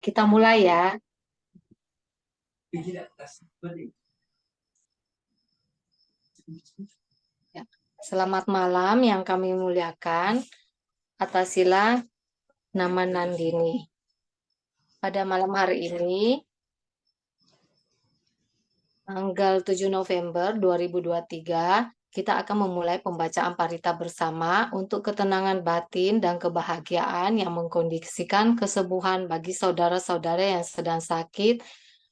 Kita mulai ya. Ya. Selamat malam yang kami muliakan. Atas sila nama Nandini. Pada malam hari ini, tanggal 7 November 2023, kita akan memulai pembacaan parita bersama untuk ketenangan batin dan kebahagiaan yang mengkondisikan kesembuhan bagi saudara-saudara yang sedang sakit,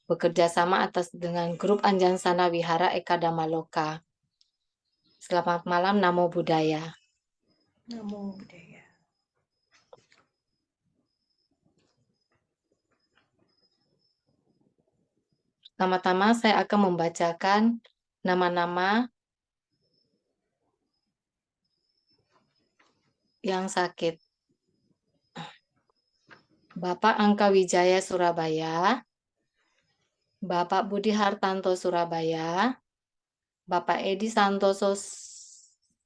bekerja sama atas dengan grup Anjansana Wihara Ekadama Loka. Selamat malam, Namo Buddhaya. Namo Buddhaya. Pertama-tama saya akan membacakan nama-nama yang sakit. Bapak Angka Wijaya Surabaya, Bapak Budi Hartanto Surabaya, Bapak Edi Santoso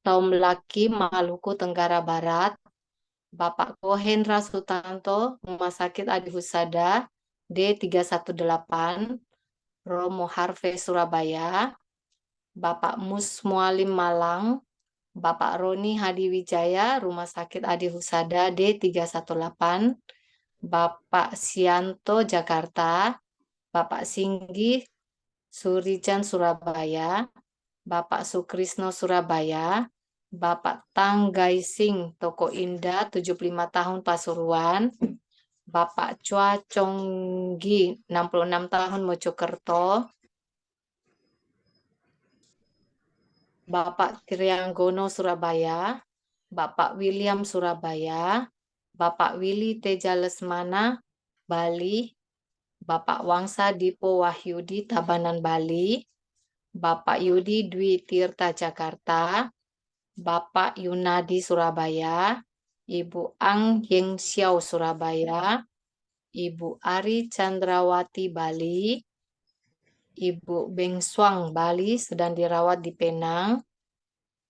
Taumlaki Maluku Tenggara Barat, Bapak Kohendra Sutanto Rumah Sakit Adi Husada D318 Romo Harvey Surabaya, Bapak Mus Mualim Malang, Bapak Roni Hadi Wijaya, Rumah Sakit Adi Husada D318, Bapak Sianto Jakarta, Bapak Singgi Surijan Surabaya, Bapak Sukrisno Surabaya, Bapak Tanggai Sing Toko Indah 75 tahun Pasuruan, Bapak Chua Chonggi 66 tahun Mojokerto, Bapak Trianggono Surabaya, Bapak William Surabaya, Bapak Willy Teja Lesmana Bali, Bapak Wangsa Dipo Wahyudi Tabanan Bali, Bapak Yudi Dwi Tirta Jakarta, Bapak Yunadi Surabaya, Ibu Ang Yeng Xiao Surabaya, Ibu Ari Chandrawati Bali, Ibu Beng Suang Bali sedang dirawat di Penang,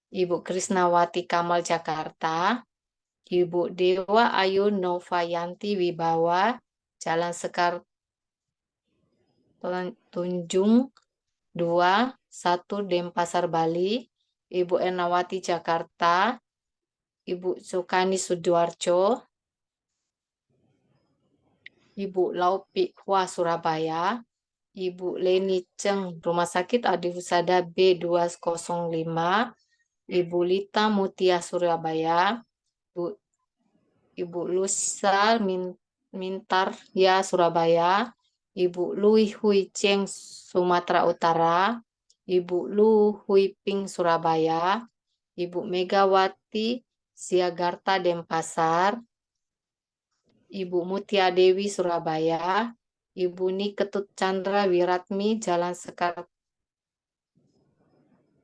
Ibu Krisnawati Kamal Jakarta, Ibu Dewa Ayu Novayanti Wibawa, Jalan Sekar Tunjung 2, 1 Denpasar Bali, Ibu Ernawati Jakarta, Ibu Sukani Sudoarjo, Ibu Laupi Hua Surabaya, Ibu Leni Cheng Rumah Sakit Adi Husada B205, Ibu Lita Mutia Surabaya, Ibu Lusa Mintar Ya Surabaya, Ibu Lui Hui Cheng Sumatera Utara, Ibu Lu Hui Ping Surabaya, Ibu Megawati Siagarta Denpasar, Ibu Mutia Dewi Surabaya, Ibu Niketut Chandra Wiratmi Jalan Sekar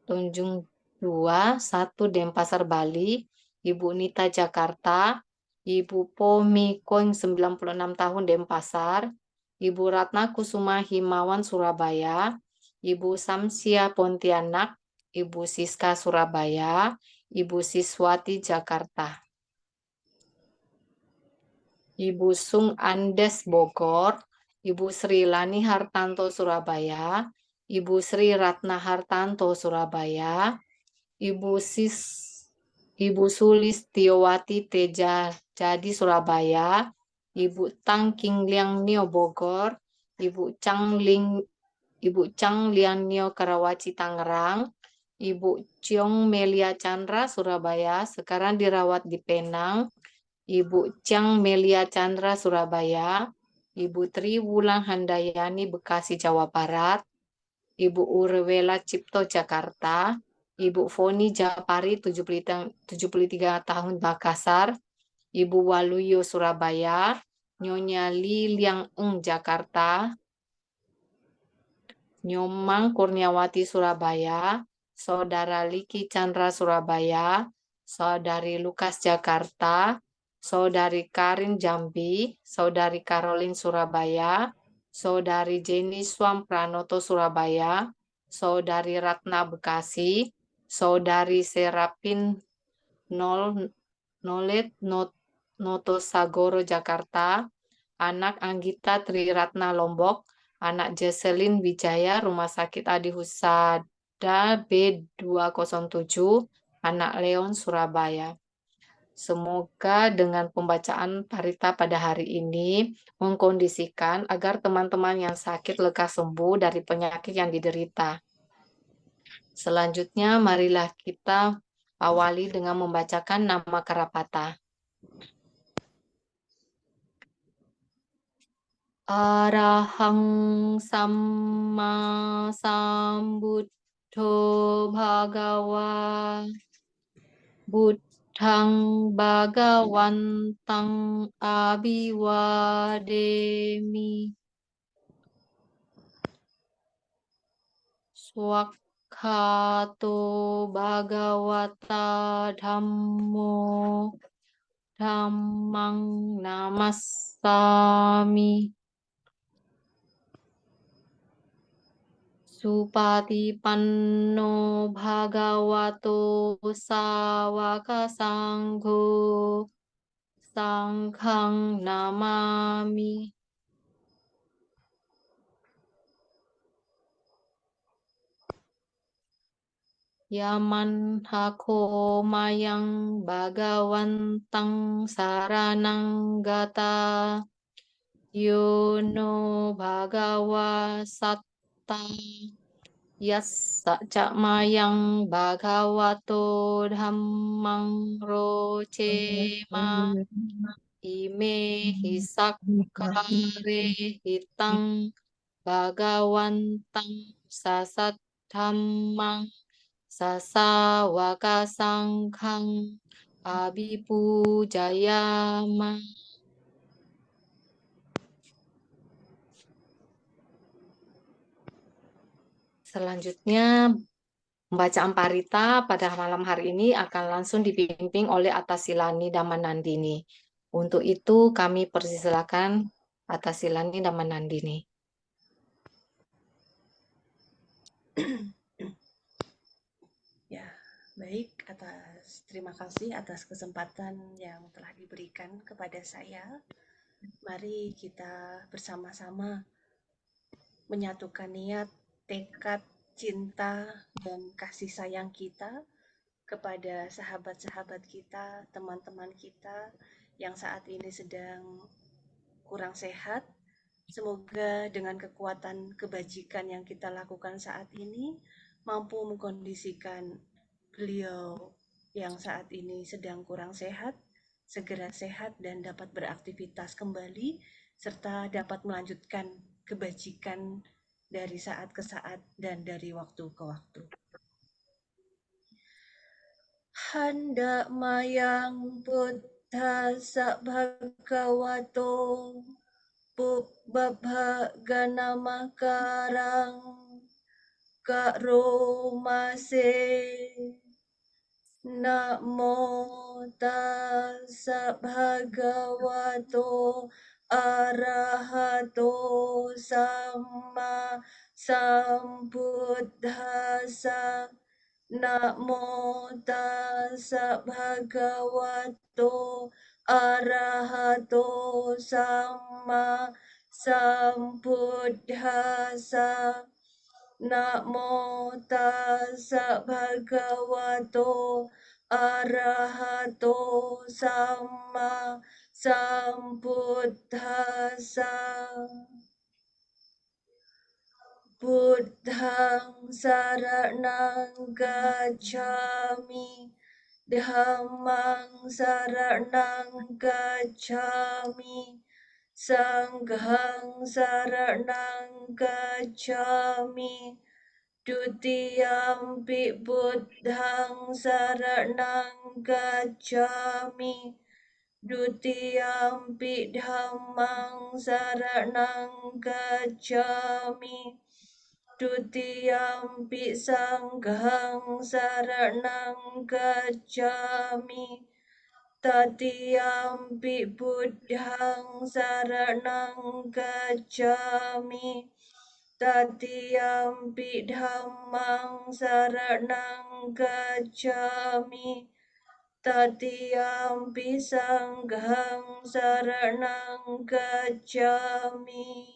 Tunjung 2, 1 Denpasar Bali, Ibu Nita Jakarta, Ibu Pomi Koing 96 tahun Denpasar, Ibu Ratna Kusuma Himawan Surabaya, Ibu Samsia Pontianak, Ibu Siska Surabaya, Ibu Siswati Jakarta. Ibu Sung Andes Bogor, Ibu Sri Lani Hartanto Surabaya, Ibu Sri Ratna Hartanto Surabaya, Ibu Sulistiowati Teja Jadi Surabaya, Ibu Tang King Liang Nio Bogor, Ibu Chang Liang Nio Karawaci Tangerang, Ibu Ciong Melia Chandra Surabaya, sekarang dirawat di Penang, Ibu Chang Melia Chandra Surabaya, Ibu Tri Wulang Handayani Bekasi Jawa Barat, Ibu Urwela Cipto Jakarta, Ibu Foni Japari 73 tahun Makassar, Ibu Waluyo Surabaya, Nyonya Li Liang Eng Jakarta, Nyomang Kurniawati Surabaya, Saudara Liki Chandra Surabaya, Saudari Lukas Jakarta, Saudari Karin Jambi, Saudari Caroline Surabaya, Saudari Jenny Swam Pranoto Surabaya, Saudari Ratna Bekasi, Saudari Serapin Nolet Noto Sagoro Jakarta, anak Anggita Triratna Lombok, anak Jesselyn Wijaya, Rumah Sakit Adi Husada B207, anak Leon Surabaya. Semoga dengan pembacaan parita pada hari ini mengkondisikan agar teman-teman yang sakit lekas sembuh dari penyakit yang diderita. Selanjutnya, marilah kita awali dengan membacakan nama Karapata. Arahang Samma Sambuddho Bhagawa Buddhang Bhagawantang Abhiwademi Swakhato Bhagawata Dhammo Dhammang Namassami Supatipanno Bhagavato Sawaka Sangho Sanghang Namami. Yaman hako mayang Bhagawantang saranang gata Yono Bhagawa Satta Yassa mayang Bhagavato Dhammang Rocema Ime Hisakare Hitang Bhagawantang Sasat Dhammang Sasawaka Sanghang Abhipujayama. Selanjutnya, pembacaan parita pada malam hari ini akan langsung dipimpin oleh Atasilani Damanandini. Untuk itu kami persilakan Atasilani Damanandini. Ya, baik. Terima kasih atas kesempatan yang telah diberikan kepada saya. Mari kita bersama-sama menyatukan niat, tekad, cinta, dan kasih sayang kita kepada sahabat-sahabat kita, teman-teman kita yang saat ini sedang kurang sehat. Semoga dengan kekuatan kebajikan yang kita lakukan saat ini mampu mengkondisikan beliau yang saat ini sedang kurang sehat, segera sehat dan dapat beraktivitas kembali, serta dapat melanjutkan kebajikan dari saat ke saat dan dari waktu ke waktu. Handa mayang buddhasa bhagavato Bubbaganamakarang Karomase Namo tassa bhagavato arahato samma sambuddhassa Namo tassa bhagavato arahato samma sambuddhassa Namo tassa bhagavato arahato samma sambuddhassa Buddhang saranang gacchami Dhammang saranang gacchami Sanghang saranang gacchami Dutiyampi buddhang saranang gacchami Dutiyampi dhammang saranang gacchami Dutiyampi sanghang saranang gacchami Tatiyampi buddhang saranang gacchami Tatiyampi dhammang saranang gacchami Tatiyampi sanghang saranang gacchami.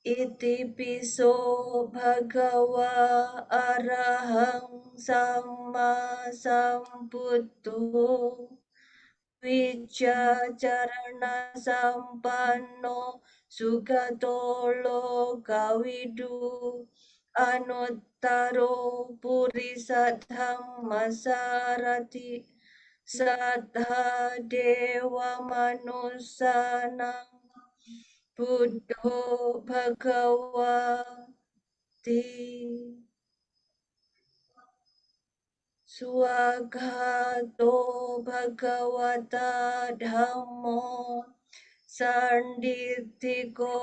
Iti piso bhagava arahang samma sambuddho. Vicacarana sampanno sugato lokawidu anuttaro purisathammasarati saddha dewa manusanang buddho bhagavati swagato bhagavata dhammo sanditthiko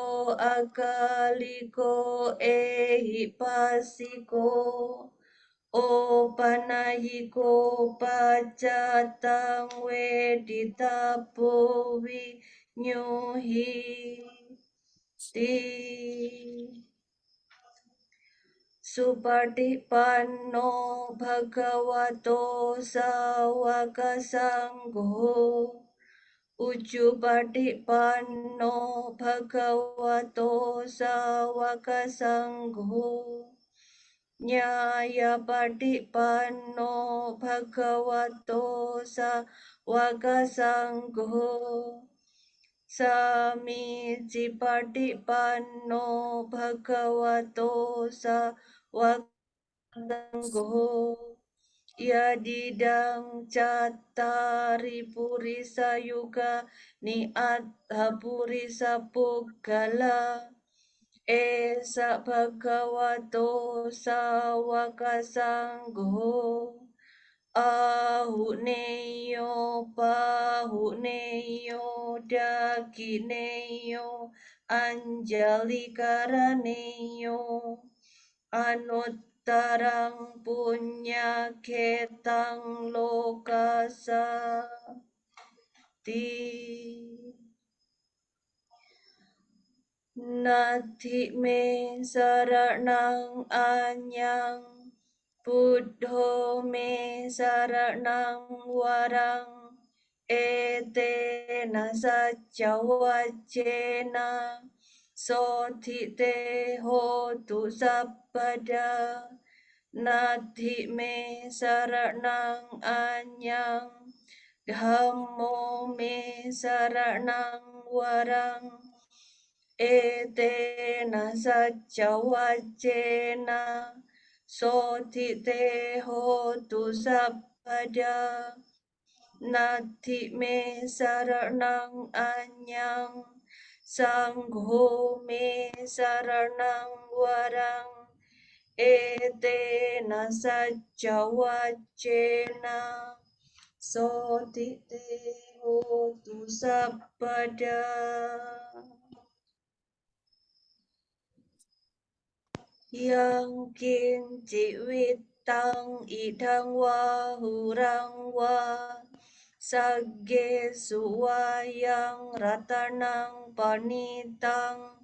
akaliko ehipasiko opanayiko pacatang weditapo vinyuhi ti Supatipanno bhagavato sawaka sangho Ujjupatipanno bhagavato sawaka sangho Nyayapatipanno bhagavato sawaka sangho Samicipatipanno bhagavato sawaka sangho Yadidang cattari purisa yuga ni adha purisa puggala esa bhagavato sawaka sangho ahuneyo pahuneyo dakineyo anjalikaraneyo anuttarang punya ketang lokasati Nati me saranang anyang Buddho me saranang warang etena sajawacena sotite hotu sabpada Nati me saranang anyang Dhammo me saranang warang etena sajawacena sotite hotu sabpada Nati me saranang anyang Sangho me saranang warang etena sajawacena sotite hotu sabpada Yang kincit idang wahurang wa Sagge suwayang ratanang panitang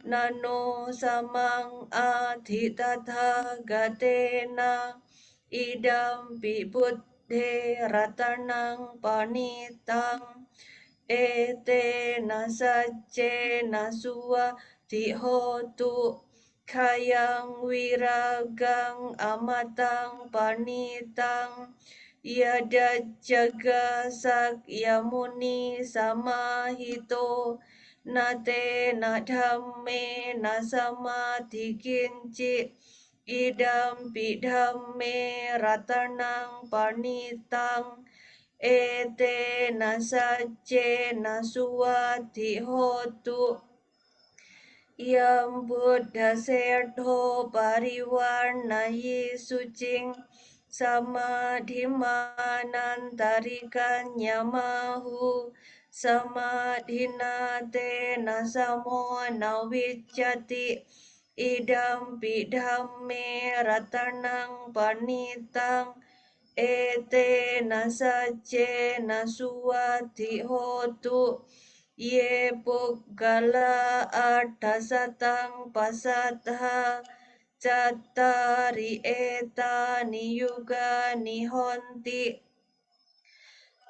Nano samang adhitatha gatena Idam buddhe ratanang panitang etena saccena suwa tihotu kayang wiragang amatang panitang yada jaga sakyamuni samahito nate nadhamme nasamadhi kinci idam bidhamme ratanang panitang etena saccena suwati hotu yang Buddha sertho pariwarnayi sucing samadhimanantarikan nyamahu samadhina tena samo nawicati idam bidhamme ratanang panitang etena saccena suwati hotu ye puggala atthasatang pasattha cattari etani yugani honti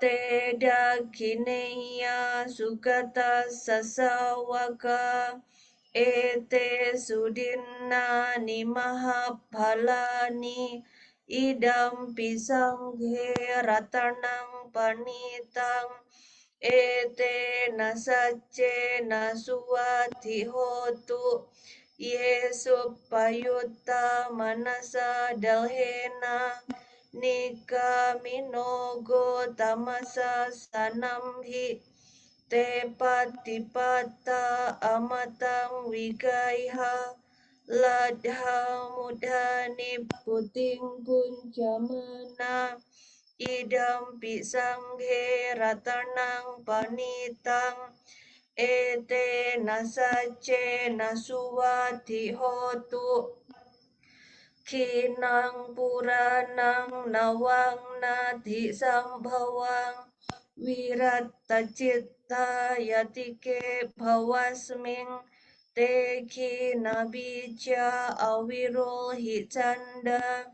te dakhineya sugata sasawaka ete sudinnani mahaphalani idam pisanghe ratanang panitang ete nasacce nasuwati hotu Yesu payutta manasa dalhena nika minogo tamasa sanamhi te patipata amatang wigaiha ladha mudhani puting puncamana idam pisanghe ratanang panitang ete nasace nasuwati hotu kinang puranang nawang nati sambhawang wiratta citta yatike bhawasming te kinabija awirul hicanda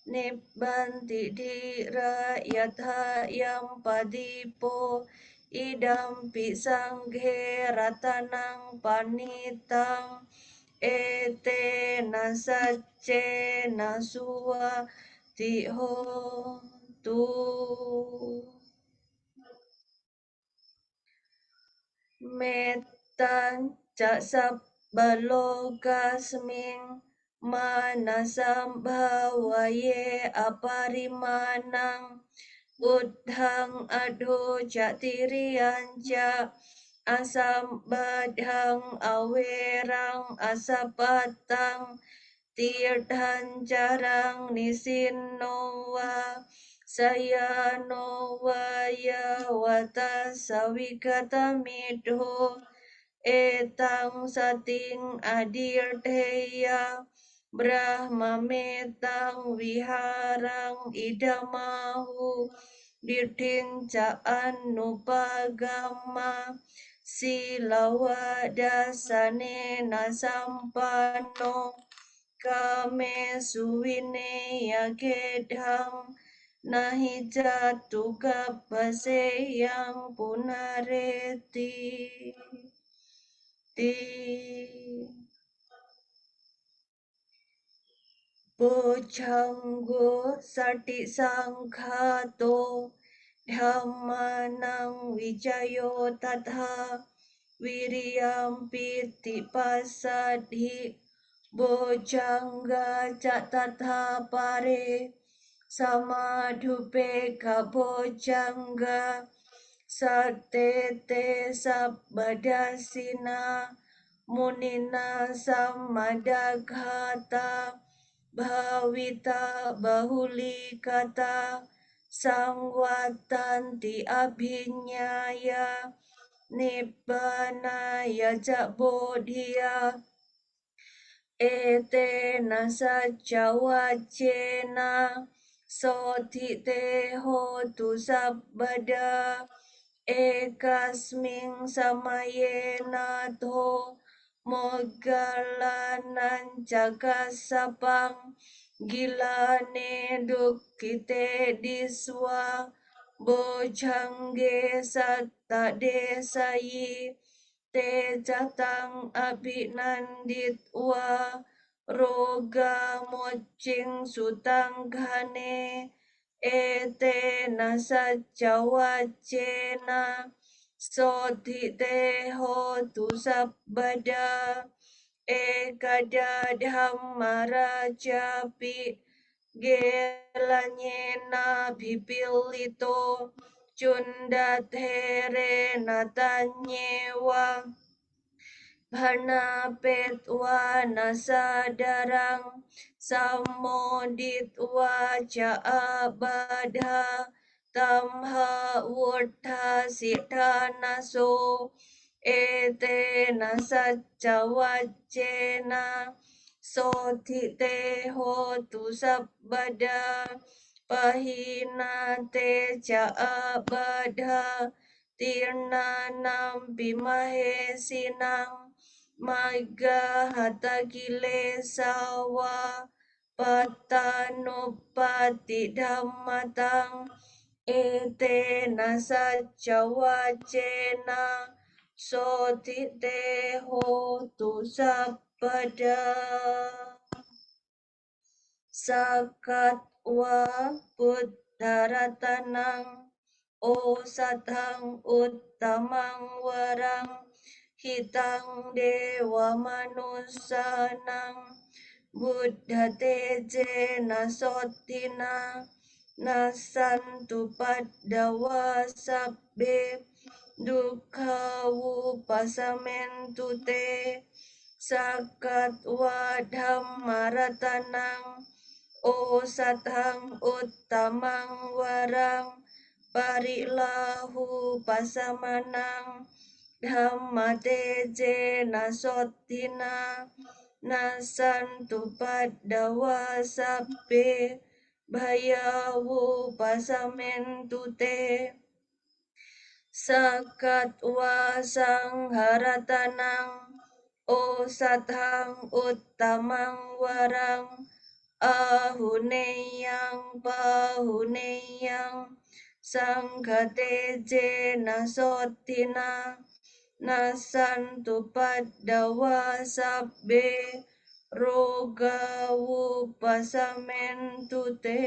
nibbanti dira yatha yang padipo idam pisanghe ratanang panitang ete nasacce nasuwa tiho tu metan cak balogasming manasambhawaye aparimanang buddhang adho jatirianja asam badhang awerang asapatang tirthan jarang nisinnowa sayanowa yawata sawigatamidho etang sating adirtheya brahmametang viharang idamahu dirdhinca anupagama silawadassane nasampanno kame suwine yagedhang nahi jatu gabbase yang punareti ti bojanggo sati sangkhato dhammanang wijayo tatha wiriyam piti pasadhi bojangga catatha pare samadhupe kabojangga satete sabbadasina munina sammadaghata bhavita bahulikata sangwatanti abhinyaya nibbanaya bodhiya ete nasacawacena sotite hotu sabbada ekasming samayena tho moggalanan cagasapang gilane dukkite diswa bojangge satta desayi te jatang abhinanditwa roga moccing sutanghane ete nasacawacena sotite hotu sabbada ekada dhammarajapi gelanyena bipilito cundathere natanyewa bhanapetwa nasadarang samoditwa caabadha tamha wurdha siddhanaso ete nasacawacena sotite hotu sabbada pahina te caabadha tirnanam bimahesinang Magga hatagile sawa patanupati dhammatang ete nasa cawacena soti te hotu sapada sakat wa puttaratanang o satang uttamang warang hitang dewa manusanang buddha teje nasotina nasantu paddawa sabbe dukkha upasamentu te sakat wa dhammaratanang o satang uttamang warang parilahu pasamanang dhamma teje nasotina nasantu paddawa sabbe bhayawu pasamentu te sakat wa sangharatanang o sathang uttamang warang ahuneyang pahuneyang sanghateje nasotina nasantu paddawa sabbe rogawu pasamentu te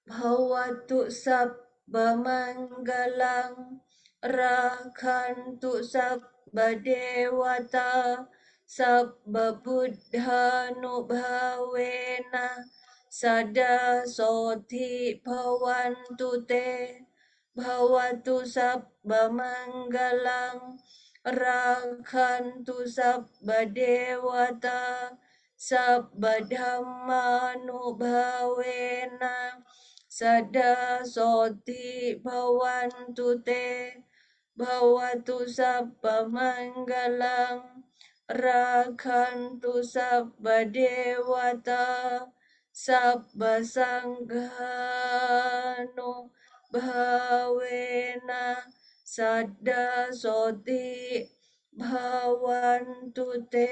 bhavatu sabba manggalang rakhantu sabba dewata sabba buddhanubhavena sada soti bhavantu te bhavatu sabba manggalang rakhantu sabba dewata sabba dhammanubhavena sada soti bhavantu te bhavatu sabba manggalang rakhantu sabba dewata sabba sanghano bhavena sada soti bhavantu te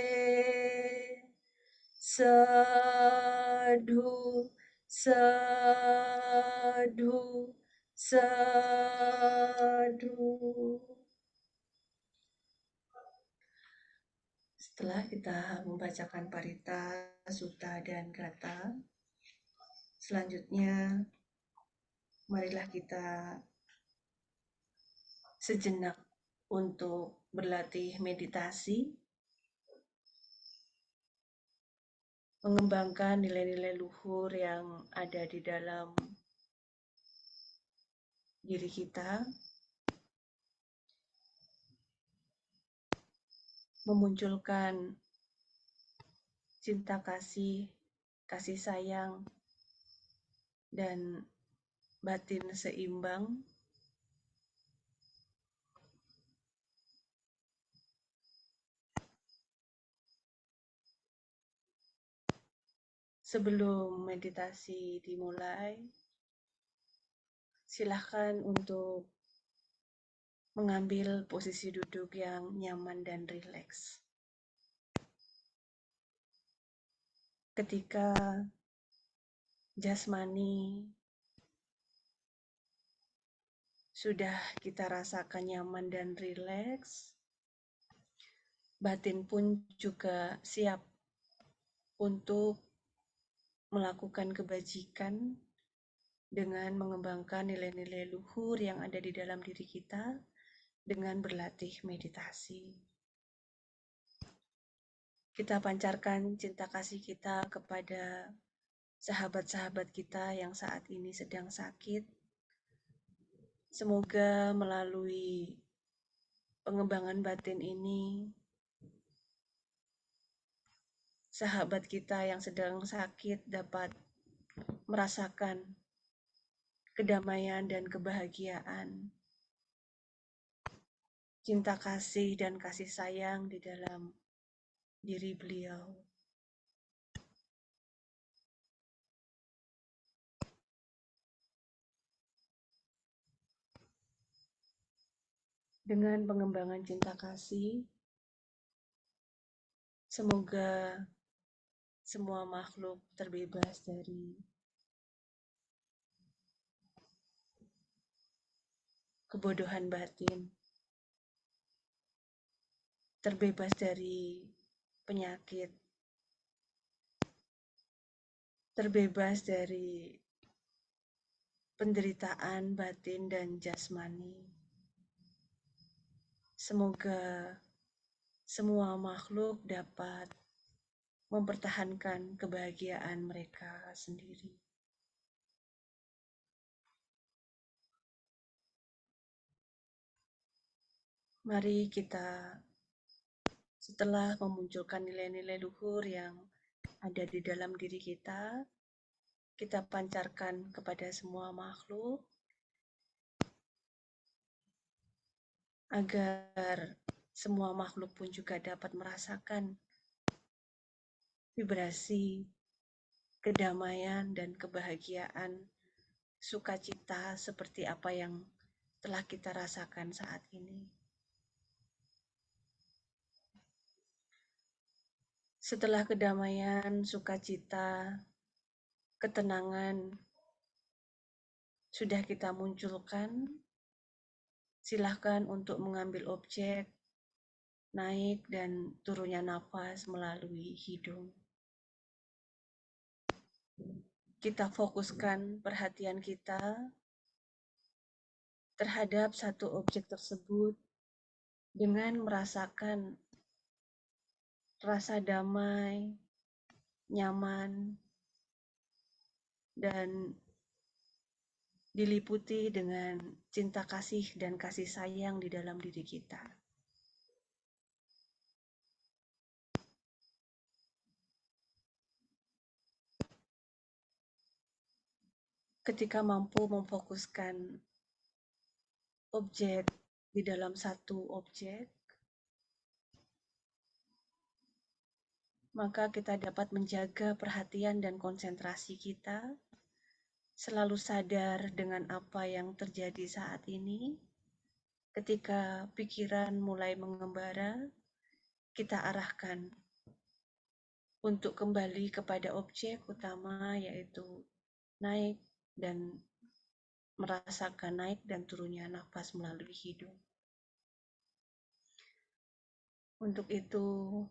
sadhu sadhu sadhu. Setelah kita membacakan parita, sutta, dan gata, selanjutnya marilah kita sejenak untuk berlatih meditasi, mengembangkan nilai-nilai luhur yang ada di dalam diri kita, memunculkan cinta kasih, kasih sayang, dan batin seimbang. Sebelum meditasi dimulai, silahkan untuk mengambil posisi duduk yang nyaman dan rileks. Ketika jasmani sudah kita rasakan nyaman dan rileks, batin pun juga siap untuk melakukan kebajikan dengan mengembangkan nilai-nilai luhur yang ada di dalam diri kita dengan berlatih meditasi. Kita pancarkan cinta kasih kita kepada sahabat-sahabat kita yang saat ini sedang sakit. Semoga melalui pengembangan batin ini, sahabat kita yang sedang sakit dapat merasakan kedamaian dan kebahagiaan, cinta kasih dan kasih sayang di dalam diri beliau. Dengan pengembangan cinta kasih, semoga semua makhluk terbebas dari kebodohan batin, terbebas dari penyakit, terbebas dari penderitaan batin dan jasmani. Semoga semua makhluk dapat mempertahankan kebahagiaan mereka sendiri. Mari kita, setelah memunculkan nilai-nilai luhur yang ada di dalam diri kita pancarkan kepada semua makhluk agar semua makhluk pun juga dapat merasakan vibrasi kedamaian dan kebahagiaan, sukacita seperti apa yang telah kita rasakan saat ini. Setelah kedamaian, sukacita, ketenangan sudah kita munculkan, silahkan untuk mengambil objek, naik dan turunnya nafas melalui hidung. Kita fokuskan perhatian kita terhadap satu objek tersebut dengan merasakan rasa damai, nyaman, dan diliputi dengan cinta kasih dan kasih sayang di dalam diri kita. Ketika mampu memfokuskan objek di dalam satu objek, maka kita dapat menjaga perhatian dan konsentrasi kita, selalu sadar dengan apa yang terjadi saat ini. Ketika pikiran mulai mengembara, kita arahkan untuk kembali kepada objek utama, yaitu naik dan merasakan naik dan turunnya nafas melalui hidung. Untuk itu,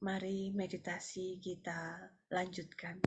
mari meditasi kita lanjutkan.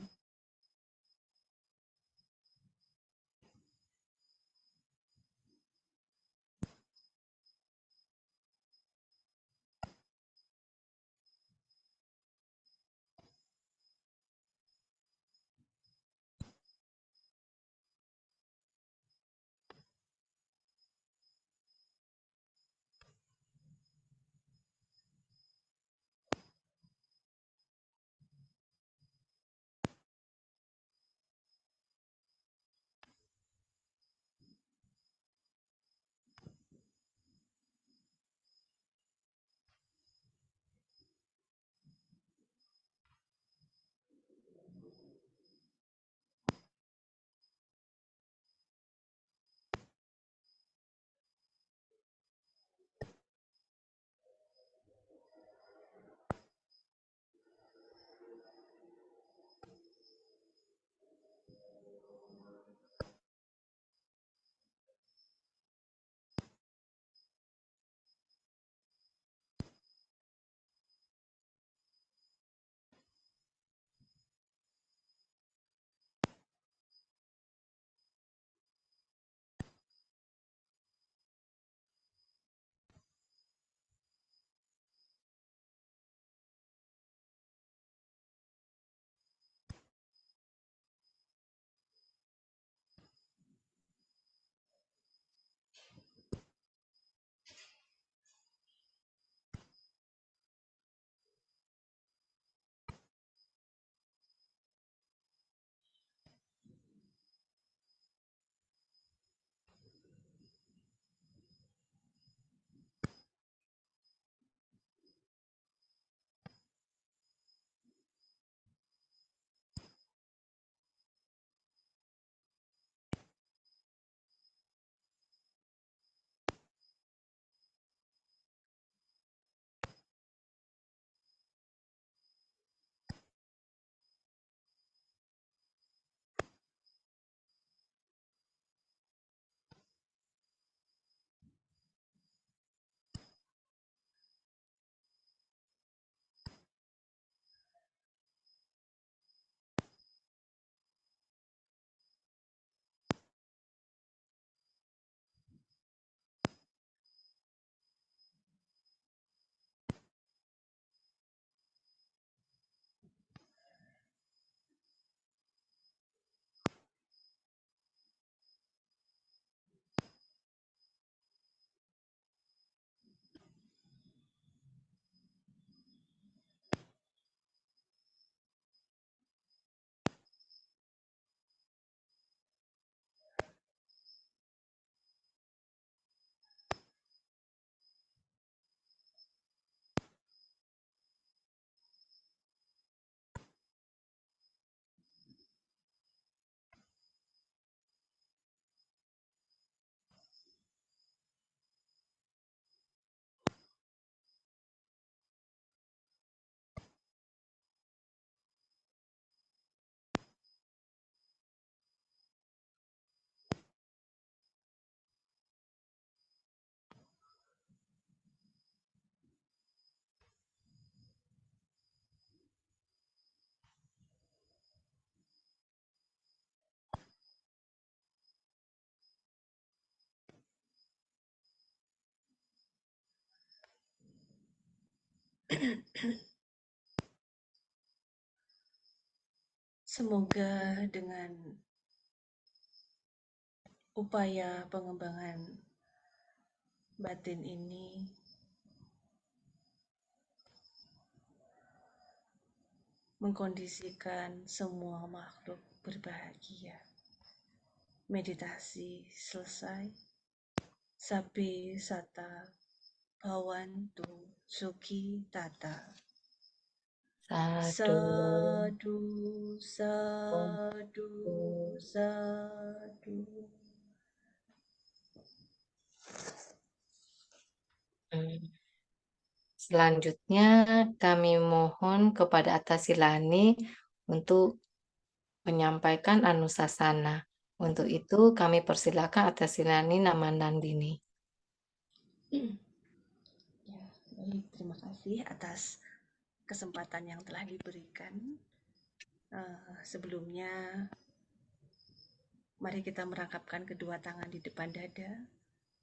Semoga dengan upaya pengembangan batin ini mengkondisikan semua makhluk berbahagia. Meditasi selesai. Sapi sata bhawantu suki tata. Sadu. Sadu, sadu, sadu. Hmm. Selanjutnya kami mohon kepada Atasilani untuk menyampaikan anusasana. Untuk itu kami persilakan Atasilani Namandandini. Ya, baik, terima kasih atas kesempatan yang telah diberikan. Sebelumnya, mari kita merangkapkan kedua tangan di depan dada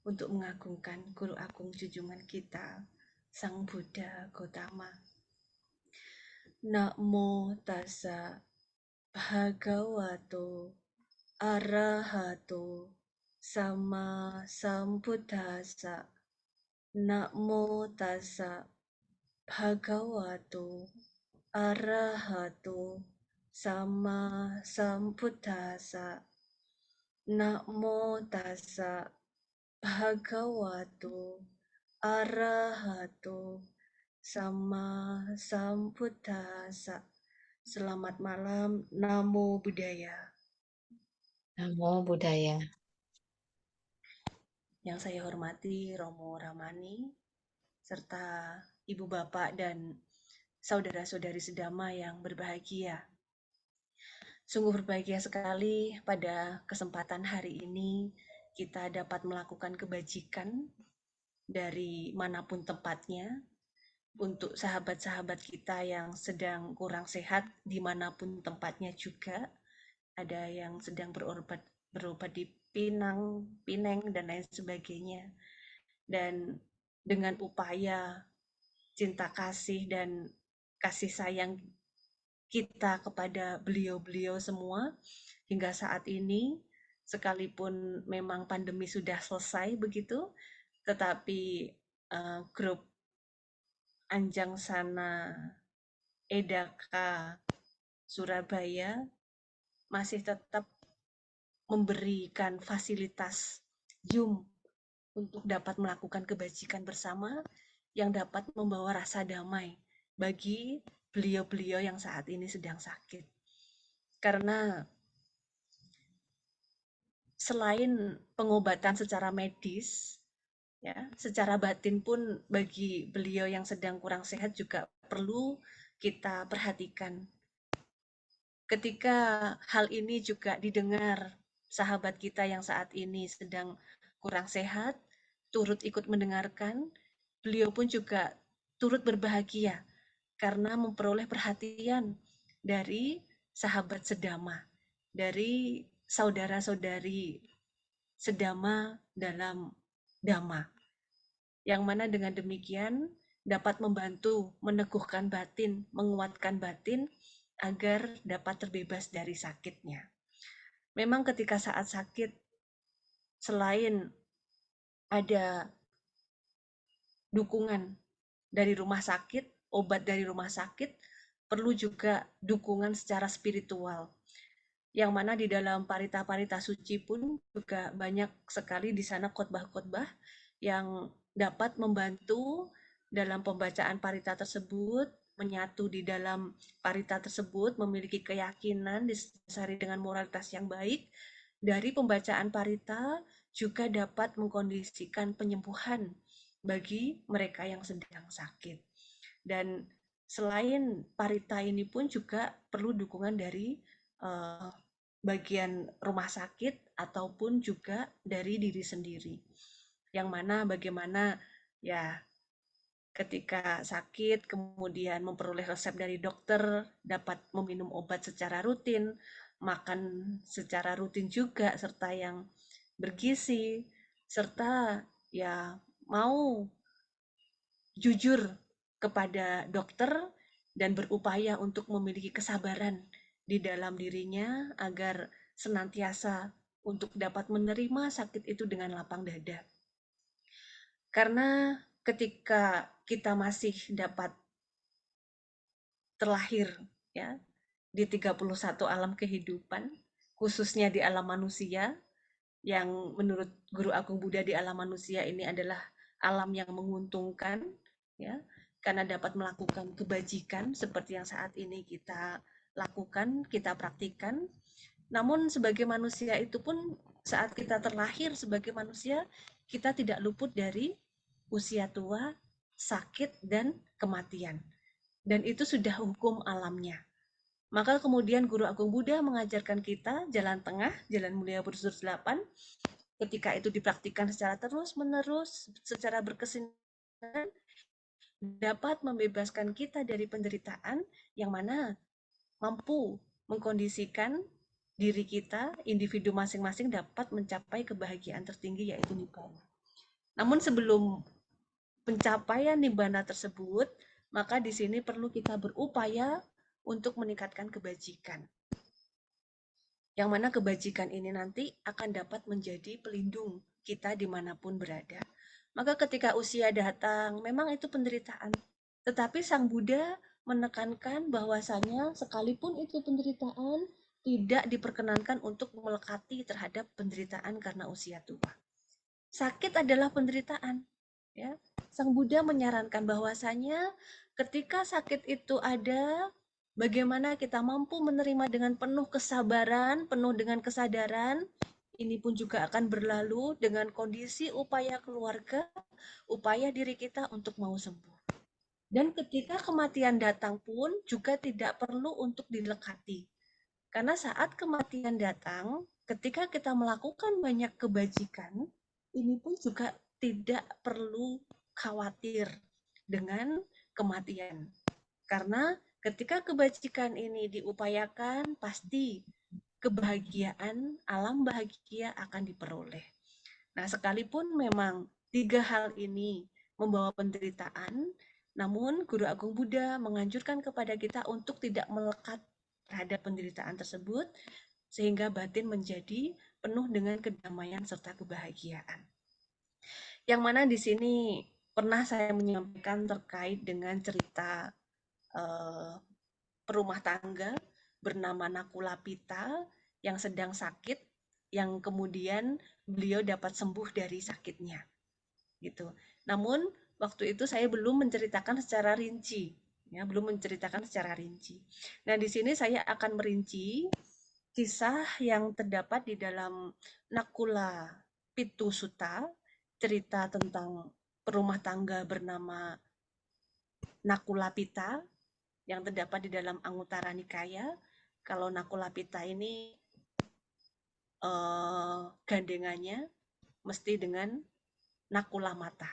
untuk mengagungkan Guru Agung junjungan kita, Sang Buddha Gautama. Namo tassa bhagavato arahato sama sambuddhassa. Namo tassa bhagavato arahato sama sambuddhassa. Namo tassa bhagavato arahato sama sambuddhassa. Selamat malam, Namo Buddhaya. Namo Buddhaya. Yang saya hormati Romo Ramani, serta Ibu Bapak dan saudara-saudari sedama yang berbahagia. Sungguh berbahagia sekali pada kesempatan hari ini kita dapat melakukan kebajikan dari manapun tempatnya untuk sahabat-sahabat kita yang sedang kurang sehat dimanapun tempatnya juga. Ada yang sedang berobat di Pinang, Pineng, dan lain sebagainya. Dan dengan upaya cinta kasih dan kasih sayang kita kepada beliau-beliau semua hingga saat ini, sekalipun memang pandemi sudah selesai begitu, tetapi grup Anjang Sana Edaka Surabaya masih tetap memberikan fasilitas Zoom untuk dapat melakukan kebajikan bersama yang dapat membawa rasa damai bagi beliau-beliau yang saat ini sedang sakit. Karena selain pengobatan secara medis, ya, secara batin pun bagi beliau yang sedang kurang sehat juga perlu kita perhatikan. Ketika hal ini juga didengar sahabat kita yang saat ini sedang kurang sehat, turut ikut mendengarkan, beliau pun juga turut berbahagia karena memperoleh perhatian dari sahabat sedama, dari saudara-saudari sedama dalam dhamma. Yang mana dengan demikian dapat membantu meneguhkan batin, menguatkan batin agar dapat terbebas dari sakitnya. Memang ketika saat sakit, selain ada dukungan dari rumah sakit, obat dari rumah sakit, perlu juga dukungan secara spiritual. Yang mana di dalam parita-parita suci pun juga banyak sekali di sana khotbah-khotbah yang dapat membantu dalam pembacaan parita tersebut, menyatu di dalam parita tersebut, memiliki keyakinan didasari dengan moralitas yang baik. Dari pembacaan parita juga dapat mengkondisikan penyembuhan bagi mereka yang sedang sakit. Dan selain parita ini pun juga perlu dukungan dari bagian rumah sakit ataupun juga dari diri sendiri. Yang mana bagaimana ya ketika sakit kemudian memperoleh resep dari dokter, dapat meminum obat secara rutin, makan secara rutin juga serta yang bergizi, serta ya mau jujur kepada dokter dan berupaya untuk memiliki kesabaran di dalam dirinya agar senantiasa untuk dapat menerima sakit itu dengan lapang dada. Karena ketika kita masih dapat terlahir ya di 31 alam kehidupan, khususnya di alam manusia, yang menurut Guru Agung Buddha di alam manusia ini adalah alam yang menguntungkan, ya, karena dapat melakukan kebajikan seperti yang saat ini kita lakukan, kita praktikkan. Namun sebagai manusia itu pun saat kita terlahir sebagai manusia, kita tidak luput dari usia tua, sakit, dan kematian. Dan itu sudah hukum alamnya. Maka kemudian Guru Agung Buddha mengajarkan kita jalan tengah, jalan mulia bersudut 8, ketika itu dipraktikkan secara terus-menerus, secara berkesinambungan, dapat membebaskan kita dari penderitaan yang mana mampu mengkondisikan diri kita, individu masing-masing dapat mencapai kebahagiaan tertinggi yaitu nibbana. Namun sebelum pencapaian nibbana tersebut, maka di sini perlu kita berupaya untuk meningkatkan kebajikan. Yang mana kebajikan ini nanti akan dapat menjadi pelindung kita dimanapun berada. Maka ketika usia datang, memang itu penderitaan. Tetapi Sang Buddha menekankan bahwasanya sekalipun itu penderitaan, tidak diperkenankan untuk melekati terhadap penderitaan karena usia tua. Sakit adalah penderitaan. Ya. Sang Buddha menyarankan bahwasanya ketika sakit itu ada, bagaimana kita mampu menerima dengan penuh kesabaran, penuh dengan kesadaran. Ini pun juga akan berlalu dengan kondisi upaya keluarga, upaya diri kita untuk mau sembuh. Dan ketika kematian datang pun juga tidak perlu untuk dilekati. Karena saat kematian datang, ketika kita melakukan banyak kebajikan, ini pun juga tidak perlu khawatir dengan kematian. Karena ketika kebajikan ini diupayakan, pasti kebahagiaan, alam bahagia akan diperoleh. Nah, sekalipun memang tiga hal ini membawa penderitaan, namun Guru Agung Buddha menganjurkan kepada kita untuk tidak melekat terhadap penderitaan tersebut, sehingga batin menjadi penuh dengan kedamaian serta kebahagiaan. Yang mana di sini pernah saya menyampaikan terkait dengan cerita perumah tangga bernama Nakula Pita yang sedang sakit, yang kemudian beliau dapat sembuh dari sakitnya, gitu. Namun waktu itu saya belum menceritakan secara rinci, ya, belum menceritakan secara rinci. Nah, di sini saya akan merinci kisah yang terdapat di dalam Nakula Pitu Sutta, cerita tentang perumah tangga bernama Nakula Pita yang terdapat di dalam Anguttara Nikaya. Kalau Nakula Pita ini gandengannya mesti dengan Nakula Mata.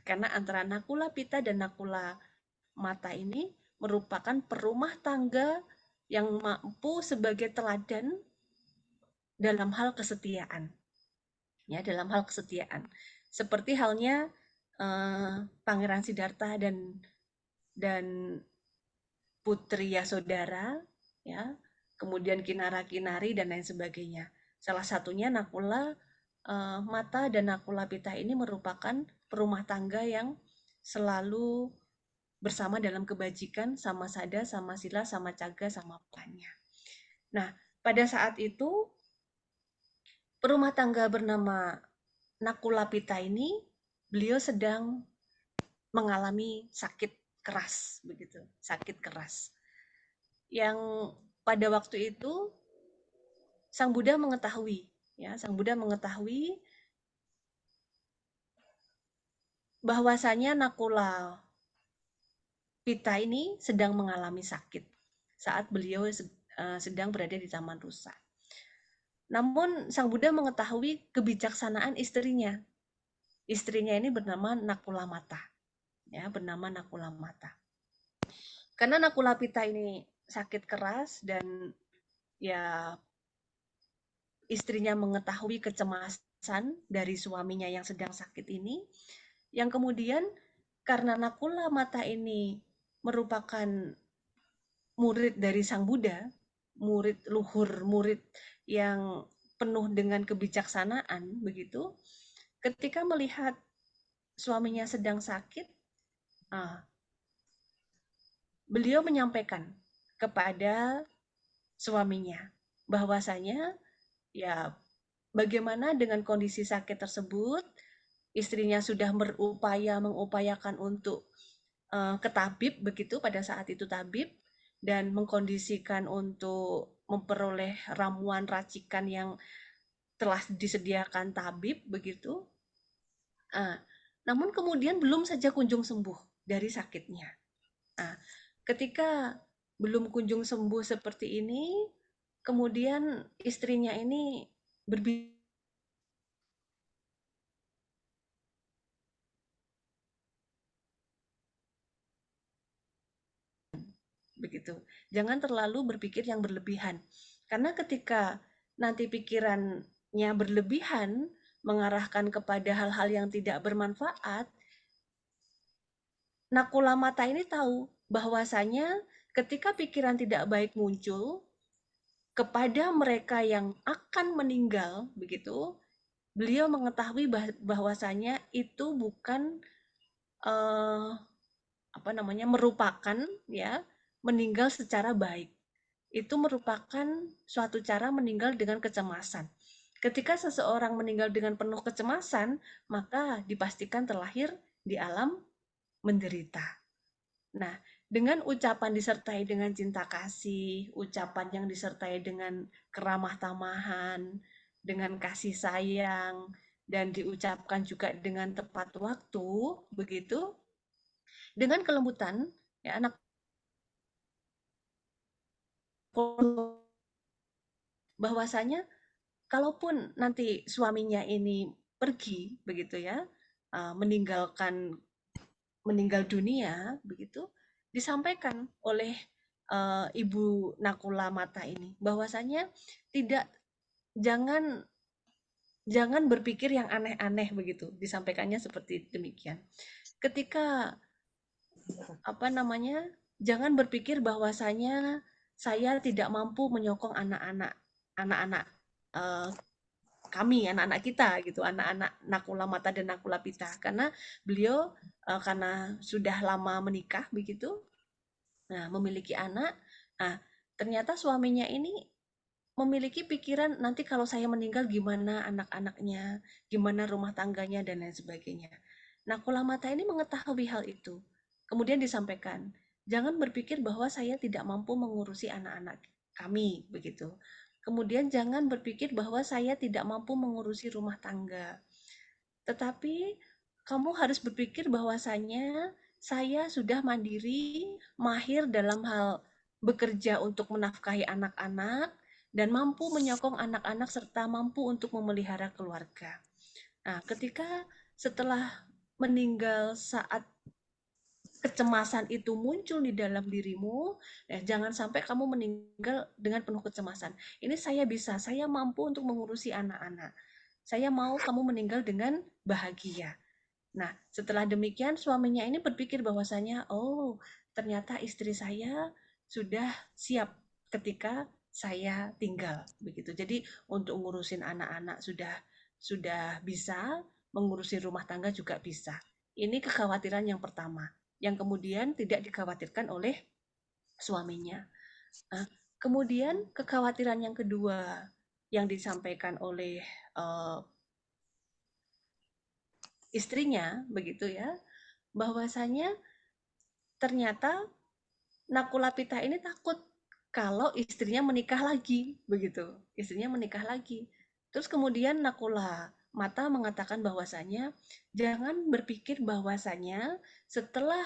Karena antara Nakula Pita dan Nakula Mata ini merupakan perumah tangga yang mampu sebagai teladan dalam hal kesetiaan. Ya, dalam hal kesetiaan. Seperti halnya Pangeran Siddhartha dan Putri Yasodhara, ya, kemudian Kinara-Kinari dan lain sebagainya. Salah satunya Nakula Mata dan Nakula Pita ini merupakan perumah tangga yang selalu bersama dalam kebajikan, sama sada, sama sila, sama caga, sama panya. Nah, pada saat itu perumah tangga bernama Nakula Pita ini, beliau sedang mengalami sakit keras, begitu, sakit keras. Yang pada waktu itu Sang Buddha mengetahui, ya, Sang Buddha mengetahui bahwasanya Nakula Pita ini sedang mengalami sakit saat beliau sedang berada di Taman Rusa. Namun Sang Buddha mengetahui kebijaksanaan istrinya. Istrinya ini bernama Nakula Mata, ya, bernama Nakula Mata. Karena Nakula Pita ini sakit keras dan ya istrinya mengetahui kecemasan dari suaminya yang sedang sakit ini, yang kemudian karena Nakula Mata ini merupakan murid dari Sang Buddha, murid luhur, murid yang penuh dengan kebijaksanaan, begitu. Ketika melihat suaminya sedang sakit, beliau menyampaikan kepada suaminya bahwasanya ya bagaimana dengan kondisi sakit tersebut, istrinya sudah mengupayakan untuk ke tabib begitu pada saat itu tabib dan mengkondisikan untuk memperoleh ramuan racikan yang telah disediakan tabib begitu. Ah, namun kemudian belum saja kunjung sembuh dari sakitnya. Ah, ketika belum kunjung sembuh seperti ini, kemudian istrinya ini berbicara begitu. Jangan terlalu berpikir yang berlebihan. Karena ketika nanti pikirannya berlebihan, mengarahkan kepada hal-hal yang tidak bermanfaat, Nakula Mata ini tahu bahwasanya ketika pikiran tidak baik muncul kepada mereka yang akan meninggal, begitu, beliau mengetahui bahwasanya itu bukan eh, apa namanya merupakan ya meninggal secara baik. Itu merupakan suatu cara meninggal dengan kecemasan. Ketika seseorang meninggal dengan penuh kecemasan, maka dipastikan terlahir di alam menderita. Nah, dengan ucapan disertai dengan cinta kasih, ucapan yang disertai dengan keramah tamahan, dengan kasih sayang, dan diucapkan juga dengan tepat waktu, begitu, dengan kelembutan, ya anak bahwasanya kalaupun nanti suaminya ini pergi, begitu ya, meninggalkan meninggal dunia, begitu, disampaikan oleh Ibu Nakula Mata ini bahwasanya tidak jangan jangan berpikir yang aneh-aneh begitu, disampaikannya seperti demikian. Ketika apa namanya? Jangan berpikir bahwasanya saya tidak mampu menyokong anak-anak eh, kami, anak-anak kita gitu, anak-anak Nakula Mata dan Nakula Pita, karena beliau karena sudah lama menikah begitu, nah memiliki anak, nah ternyata suaminya ini memiliki pikiran nanti kalau saya meninggal gimana anak-anaknya, gimana rumah tangganya dan lain sebagainya. Nakula Mata ini mengetahui hal itu, kemudian disampaikan, jangan berpikir bahwa saya tidak mampu mengurusi anak-anak kami begitu. Kemudian jangan berpikir bahwa saya tidak mampu mengurusi rumah tangga. Tetapi kamu harus berpikir bahwasanya saya sudah mandiri, mahir dalam hal bekerja untuk menafkahi anak-anak, dan mampu menyokong anak-anak serta mampu untuk memelihara keluarga. Nah, ketika setelah meninggal saat kecemasan itu muncul di dalam dirimu, jangan sampai kamu meninggal dengan penuh kecemasan. Ini saya bisa, saya mampu untuk mengurusi anak-anak. Saya mau kamu meninggal dengan bahagia. Nah, setelah demikian suaminya ini berpikir bahwasanya, oh, ternyata istri saya sudah siap ketika saya tinggal begitu. Jadi untuk ngurusin anak-anak sudah bisa, mengurusi rumah tangga juga bisa. Ini kekhawatiran yang pertama, yang kemudian tidak dikhawatirkan oleh suaminya. Nah, kemudian kekhawatiran yang kedua yang disampaikan oleh uh, istrinya begitu ya, bahwasanya ternyata Nakula Pita ini takut kalau istrinya menikah lagi begitu. Istrinya menikah lagi. Terus kemudian Nakula Mata mengatakan bahwasanya jangan berpikir bahwasanya setelah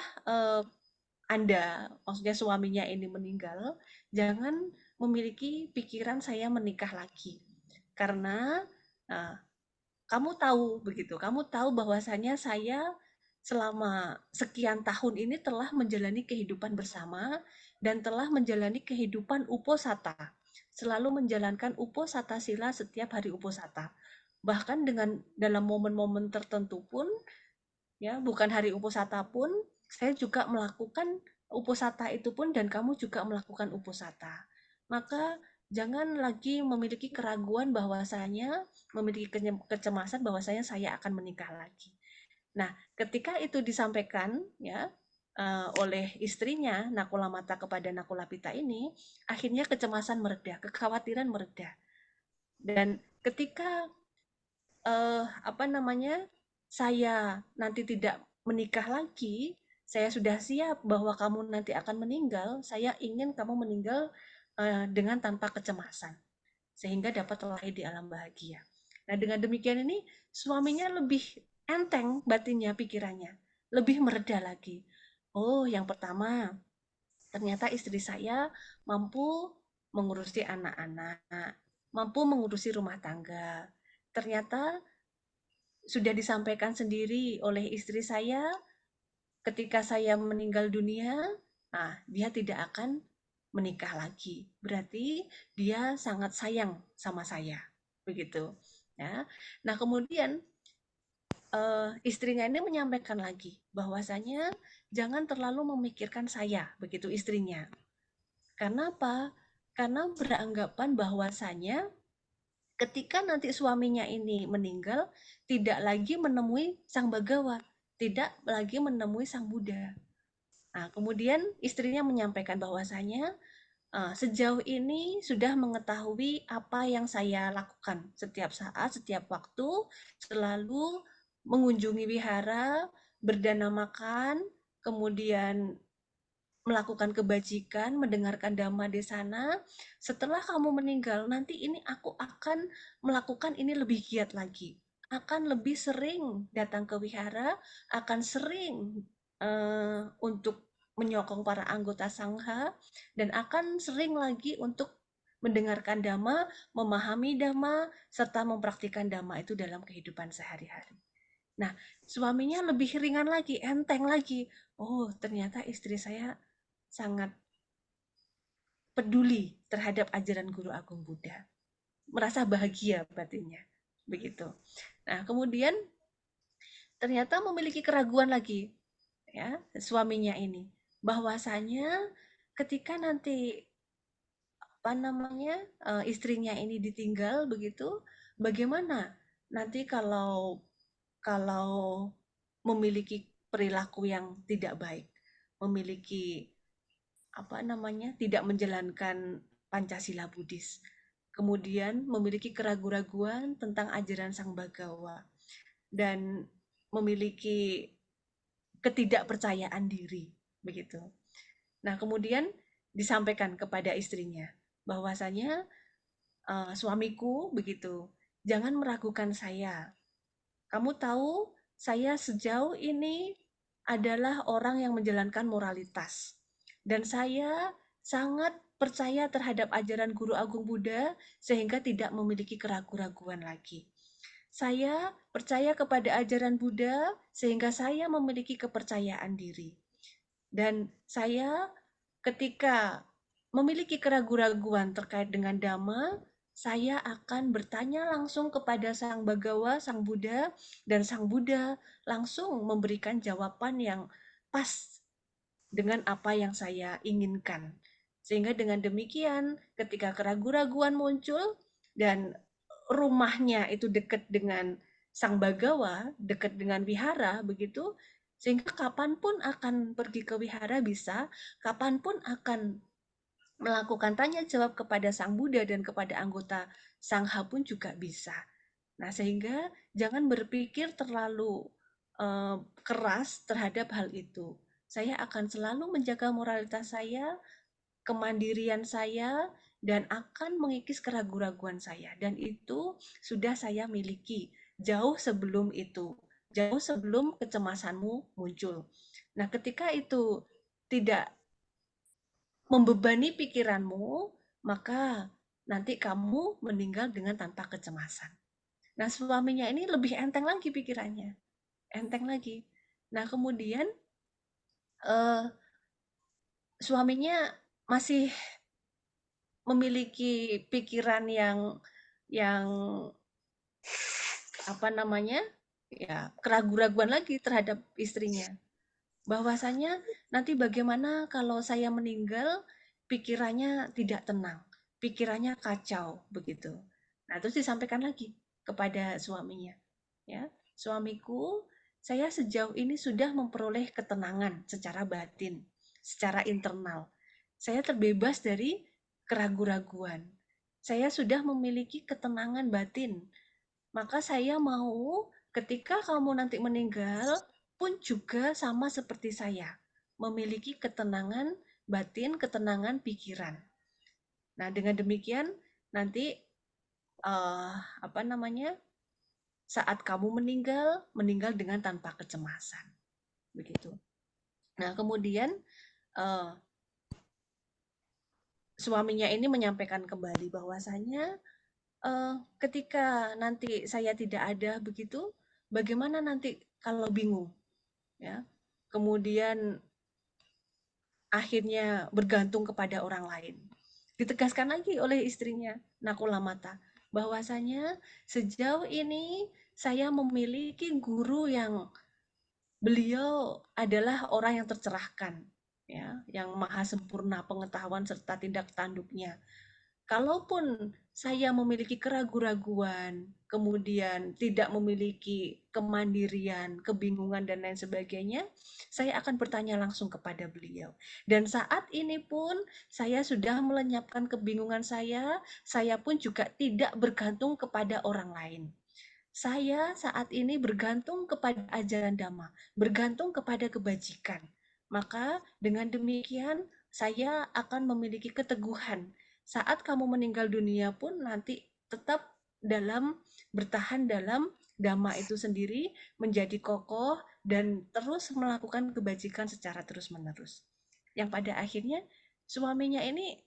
Anda, maksudnya suaminya ini meninggal, jangan memiliki pikiran saya menikah lagi. Karena uh, kamu tahu begitu, kamu tahu bahwasanya saya selama sekian tahun ini telah menjalani kehidupan bersama dan telah menjalani kehidupan uposata. Selalu menjalankan uposata sila setiap hari uposata. Bahkan dengan dalam momen-momen tertentu pun ya, bukan hari Uposatha pun saya juga melakukan Uposatha itu pun, dan kamu juga melakukan Uposatha. Maka jangan lagi memiliki keraguan bahwasanya, memiliki kecemasan bahwasanya saya akan menikah lagi. Nah, ketika itu disampaikan ya oleh istrinya Nakula Mata kepada Nakula Pita ini, akhirnya kecemasan mereda, kekhawatiran mereda. Dan ketika apa namanya, saya nanti tidak menikah lagi, saya sudah siap bahwa kamu nanti akan meninggal, saya ingin kamu meninggal dengan tanpa kecemasan, sehingga dapat lahir di alam bahagia. Nah, dengan demikian ini suaminya lebih enteng batinnya, pikirannya, lebih mereda lagi. Oh, yang pertama, ternyata istri saya mampu mengurusi anak-anak, mampu mengurusi rumah tangga. Ternyata sudah disampaikan sendiri oleh istri saya ketika saya meninggal dunia, nah dia tidak akan menikah lagi. Berarti dia sangat sayang sama saya. Begitu. Ya. Nah, kemudian istrinya ini menyampaikan lagi bahwasanya jangan terlalu memikirkan saya, begitu istrinya. Karena apa? Karena beranggapan bahwasanya ketika nanti suaminya ini meninggal, tidak lagi menemui sang Bagawa, tidak lagi menemui sang Buddha. Nah, kemudian istrinya menyampaikan bahwasanya sejauh ini sudah mengetahui apa yang saya lakukan setiap saat, setiap waktu, selalu mengunjungi wihara, berdana makan, kemudian melakukan kebajikan, mendengarkan dhamma di sana. Setelah kamu meninggal, nanti ini aku akan melakukan ini lebih giat lagi. Akan lebih sering datang ke wihara, akan sering untuk menyokong para anggota sangha, dan akan sering lagi untuk mendengarkan dhamma, memahami dhamma, serta mempraktikkan dhamma itu dalam kehidupan sehari-hari. Nah, suaminya lebih ringan lagi, enteng lagi. Oh, ternyata istri saya sangat peduli terhadap ajaran Guru Agung Buddha. Merasa bahagia batinnya. Begitu. Nah, kemudian ternyata memiliki keraguan lagi ya suaminya ini, bahwasanya ketika nanti apa namanya istrinya ini ditinggal begitu, bagaimana nanti kalau kalau memiliki perilaku yang tidak baik, memiliki apa namanya tidak menjalankan Pancasila Buddhis, kemudian memiliki keraguan-raguan tentang ajaran Sang Bagawa, dan memiliki ketidakpercayaan diri begitu. Nah, kemudian disampaikan kepada istrinya bahwasanya suamiku begitu, jangan meragukan saya. Kamu tahu saya sejauh ini adalah orang yang menjalankan moralitas, dan saya sangat percaya terhadap ajaran Guru Agung Buddha sehingga tidak memiliki keraguan-raguan lagi. Saya percaya kepada ajaran Buddha sehingga saya memiliki kepercayaan diri. Dan saya ketika memiliki keraguan-raguan terkait dengan Dhamma, saya akan bertanya langsung kepada Sang Bagawa, Sang Buddha, dan Sang Buddha langsung memberikan jawaban yang pas dengan apa yang saya inginkan. Sehingga dengan demikian, ketika keraguan-raguan muncul dan rumahnya itu dekat dengan Sang Bagawa, dekat dengan wihara, begitu, sehingga kapanpun akan pergi ke wihara bisa, kapanpun akan melakukan tanya jawab kepada Sang Buddha dan kepada anggota Sangha pun juga bisa. Nah, sehingga jangan berpikir terlalu keras terhadap hal itu. Saya akan selalu menjaga moralitas saya, kemandirian saya, dan akan mengikis keraguan-raguan saya. Dan itu sudah saya miliki jauh sebelum itu, jauh sebelum kecemasanmu muncul. Nah, ketika itu tidak membebani pikiranmu, maka nanti kamu meninggal dengan tanpa kecemasan. Nah, suaminya ini lebih enteng lagi pikirannya, enteng lagi. Nah, kemudian eh, suaminya masih memiliki pikiran yang apa namanya ya keraguan-raguan lagi terhadap istrinya. Bahwasanya nanti bagaimana kalau saya meninggal, pikirannya tidak tenang, pikirannya kacau begitu. Nah, terus disampaikan lagi kepada suaminya, ya, suamiku, saya sejauh ini sudah memperoleh ketenangan secara batin, secara internal. Saya terbebas dari keraguan-raguan. Saya sudah memiliki ketenangan batin, maka saya mau ketika kamu nanti meninggal pun juga sama seperti saya, memiliki ketenangan batin, ketenangan pikiran. Nah, dengan demikian nanti apa namanya? Saat kamu meninggal, meninggal dengan tanpa kecemasan. Begitu. Nah, kemudian uh, suaminya ini menyampaikan kembali bahwasanya ketika nanti saya tidak ada begitu, bagaimana nanti kalau bingung, ya. Kemudian akhirnya bergantung kepada orang lain. Ditegaskan lagi oleh istrinya, Nakula Mata, bahwasanya sejauh ini saya memiliki guru yang beliau adalah orang yang tercerahkan, ya, yang maha sempurna pengetahuan serta tindak tanduknya. Kalaupun saya memiliki keraguan-raguan, kemudian tidak memiliki kemandirian, kebingungan, dan lain sebagainya, saya akan bertanya langsung kepada beliau. Dan saat ini pun saya sudah melenyapkan kebingungan saya pun juga tidak bergantung kepada orang lain. Saya saat ini bergantung kepada ajaran Dhamma, bergantung kepada kebajikan. Maka dengan demikian saya akan memiliki keteguhan. Saat kamu meninggal dunia pun nanti tetap bertahan dalam Dhamma itu sendiri, menjadi kokoh dan terus melakukan kebajikan secara terus-menerus. Yang pada akhirnya suaminya ini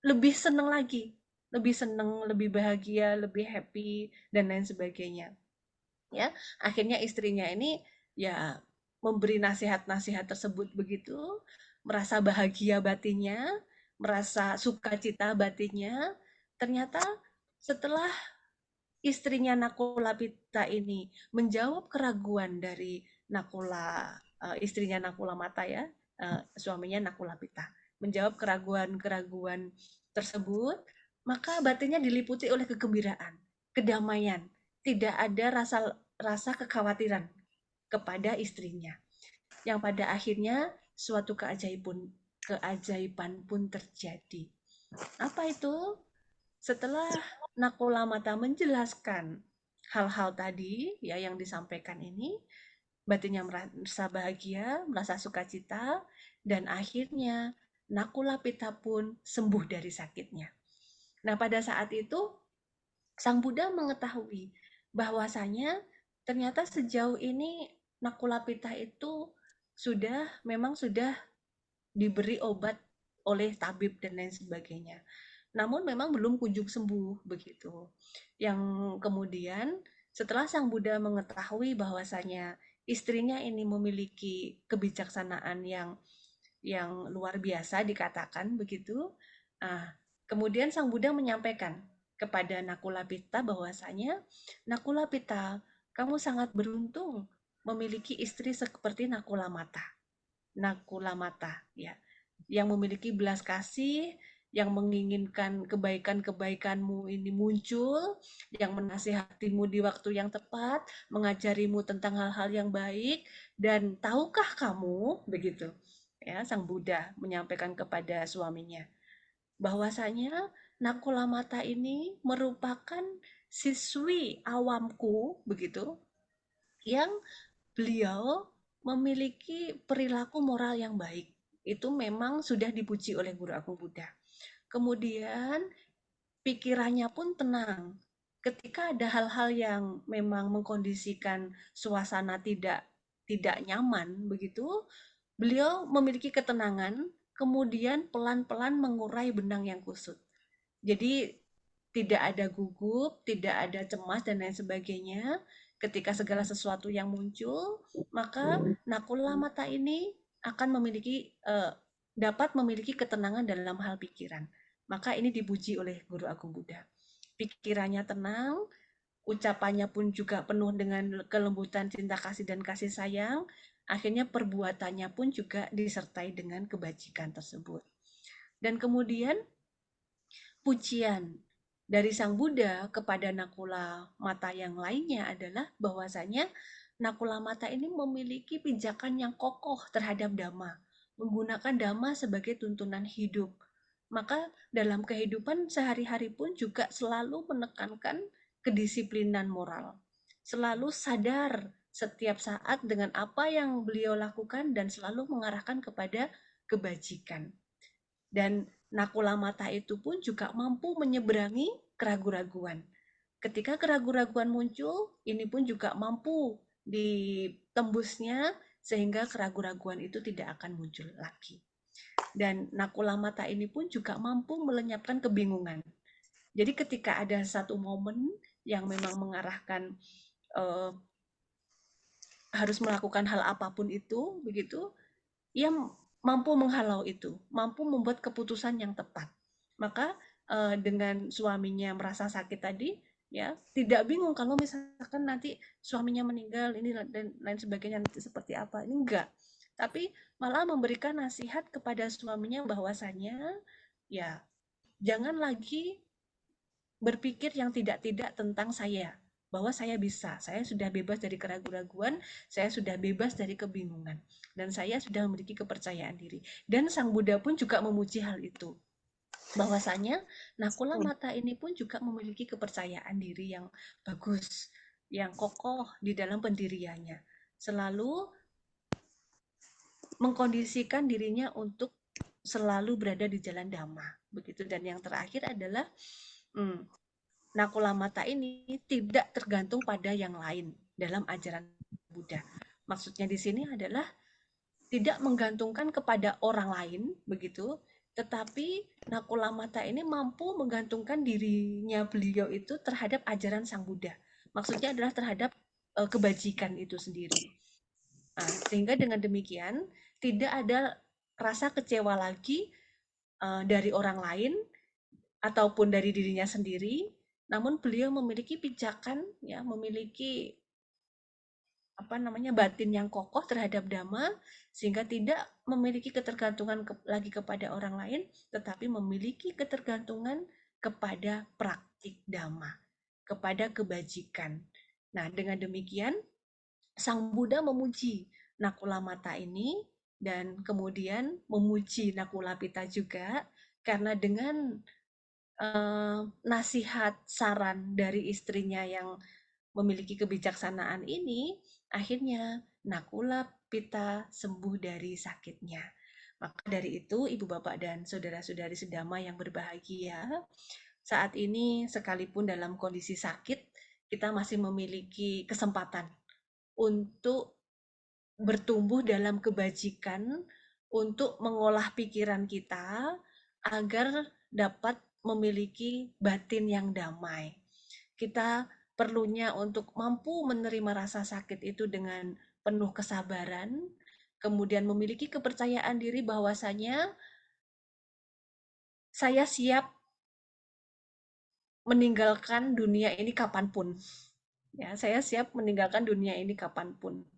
lebih senang lagi, lebih senang, lebih bahagia, lebih happy dan lain sebagainya. Ya, akhirnya istrinya ini ya memberi nasihat-nasihat tersebut begitu, merasa bahagia batinnya, merasa sukacita batinnya. Ternyata setelah istrinya Nakula Pita ini menjawab keraguan dari istrinya Nakula Mata, ya, suaminya Nakula Pita, menjawab keraguan-keraguan tersebut, maka batinnya diliputi oleh kegembiraan, kedamaian, tidak ada rasa rasa kekhawatiran kepada istrinya, yang pada akhirnya suatu keajaiban pun terjadi. Apa itu? Setelah Nakula Mata menjelaskan hal-hal tadi ya yang disampaikan ini, batinnya merasa bahagia, merasa sukacita, dan akhirnya Nakula Pita pun sembuh dari sakitnya. Nah, pada saat itu Sang Buddha mengetahui bahwasanya ternyata sejauh ini Nakula Pita itu memang sudah diberi obat oleh tabib dan lain sebagainya. Namun memang belum kunjung sembuh begitu. Yang kemudian setelah Sang Buddha mengetahui bahwasanya istrinya ini memiliki kebijaksanaan yang luar biasa dikatakan begitu. Nah, kemudian Sang Buddha menyampaikan kepada Nakula Pita bahwasanya Nakula Pita, kamu sangat beruntung memiliki istri seperti Nakula Mata. Nakula Mata, ya, yang memiliki belas kasih, yang menginginkan kebaikan-kebaikanmu ini muncul, yang menasihatimu di waktu yang tepat, mengajarimu tentang hal-hal yang baik, dan tahukah kamu, begitu, ya, Sang Buddha menyampaikan kepada suaminya, bahwasanya Nakula Mata ini merupakan siswi awamku, begitu, yang beliau memiliki perilaku moral yang baik. Itu memang sudah dipuji oleh Guru Agung Buddha. Kemudian pikirannya pun tenang. Ketika ada hal-hal yang memang mengkondisikan suasana tidak nyaman begitu, beliau memiliki ketenangan, kemudian pelan-pelan mengurai benang yang kusut. Jadi tidak ada gugup, tidak ada cemas dan lain sebagainya. Ketika segala sesuatu yang muncul, maka Nakula Mata ini akan dapat memiliki ketenangan dalam hal pikiran. Maka ini dipuji oleh Guru Agung Buddha. Pikirannya tenang, ucapannya pun juga penuh dengan kelembutan, cinta kasih, dan kasih sayang, akhirnya perbuatannya pun juga disertai dengan kebajikan tersebut. Dan kemudian pujian dari Sang Buddha kepada Nakula Mata yang lainnya adalah bahwasanya Nakula Mata ini memiliki pijakan yang kokoh terhadap Dhamma, menggunakan Dhamma sebagai tuntunan hidup. Maka dalam kehidupan sehari-hari pun juga selalu menekankan kedisiplinan moral. Selalu sadar setiap saat dengan apa yang beliau lakukan dan selalu mengarahkan kepada kebajikan. Dan Nakula Mata itu pun juga mampu menyeberangi keraguan-raguan. Ketika keraguan-raguan muncul, ini pun juga mampu ditembusnya sehingga keraguan-raguan itu tidak akan muncul lagi. Dan Nakula Mata ini pun juga mampu melenyapkan kebingungan. Jadi ketika ada satu momen yang memang mengarahkan uh, harus melakukan hal apapun itu, begitu, ia mampu menghalau itu, mampu membuat keputusan yang tepat. Maka dengan suaminya merasa sakit tadi, ya tidak bingung kalau misalkan nanti suaminya meninggal ini dan lain sebagainya nanti seperti apa. Ini enggak. Tapi malah memberikan nasihat kepada suaminya bahwasanya ya jangan lagi berpikir yang tidak-tidak tentang saya, bahwa saya bisa, saya sudah bebas dari keraguan-raguan, saya sudah bebas dari kebingungan, dan saya sudah memiliki kepercayaan diri. Dan Sang Buddha pun juga memuji hal itu, bahwasanya Nakula Mata ini pun juga memiliki kepercayaan diri yang bagus, yang kokoh di dalam pendiriannya, selalu mengkondisikan dirinya untuk selalu berada di jalan Dhamma, begitu. Dan yang terakhir adalah Nakula Mata ini tidak tergantung pada yang lain dalam ajaran Buddha. Maksudnya di sini adalah tidak menggantungkan kepada orang lain, begitu, tetapi Nakula Mata ini mampu menggantungkan dirinya beliau itu terhadap ajaran Sang Buddha. Maksudnya adalah terhadap kebajikan itu sendiri. Nah, sehingga dengan demikian tidak ada rasa kecewa lagi dari orang lain ataupun dari dirinya sendiri, namun beliau memiliki pijakan, ya, memiliki apa namanya batin yang kokoh terhadap dhamma, sehingga tidak memiliki ketergantungan lagi kepada orang lain, tetapi memiliki ketergantungan kepada praktik dhamma, kepada kebajikan. Nah, dengan demikian Sang Buddha memuji Nakula Mata ini dan kemudian memuji Nakula Pita juga, karena dengan nasihat saran dari istrinya yang memiliki kebijaksanaan ini, akhirnya Nakula Pita sembuh dari sakitnya. Maka dari itu, Ibu Bapak dan saudara-saudari sedama yang berbahagia, saat ini sekalipun dalam kondisi sakit, kita masih memiliki kesempatan untuk bertumbuh dalam kebajikan, untuk mengolah pikiran kita agar dapat memiliki batin yang damai. Kita perlunya untuk mampu menerima rasa sakit itu dengan penuh kesabaran, kemudian memiliki kepercayaan diri bahwasanya saya siap meninggalkan dunia ini kapanpun. Ya, saya siap meninggalkan dunia ini kapanpun.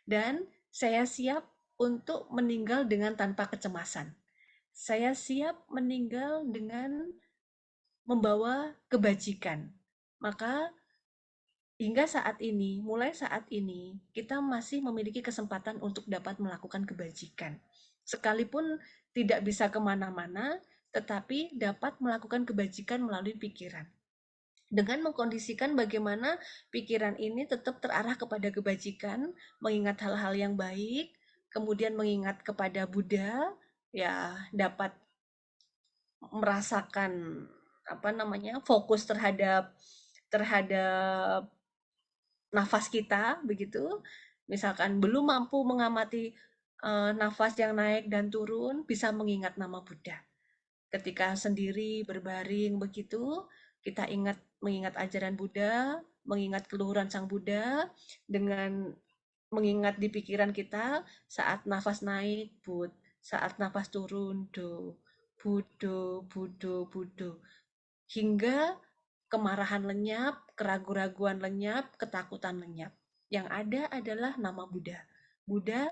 Dan saya siap untuk meninggal dengan tanpa kecemasan. Saya siap meninggal dengan membawa kebajikan. Maka hingga saat ini, mulai saat ini, kita masih memiliki kesempatan untuk dapat melakukan kebajikan. Sekalipun tidak bisa kemana-mana, tetapi dapat melakukan kebajikan melalui pikiran. Dengan mengkondisikan bagaimana pikiran ini tetap terarah kepada kebajikan, mengingat hal-hal yang baik, kemudian mengingat kepada Buddha, ya dapat merasakan apa namanya fokus terhadap terhadap nafas kita, begitu. Misalkan belum mampu mengamati nafas yang naik dan turun, bisa mengingat nama Buddha. Ketika sendiri berbaring begitu, kita mengingat ajaran Buddha, mengingat keluhuran Sang Buddha, dengan mengingat di pikiran kita saat nafas naik, Bud, saat nafas turun, Do, Budo, Budo, Budo. Hingga kemarahan lenyap, keraguan-raguan lenyap, ketakutan lenyap. Yang ada adalah nama Buddha. Buddha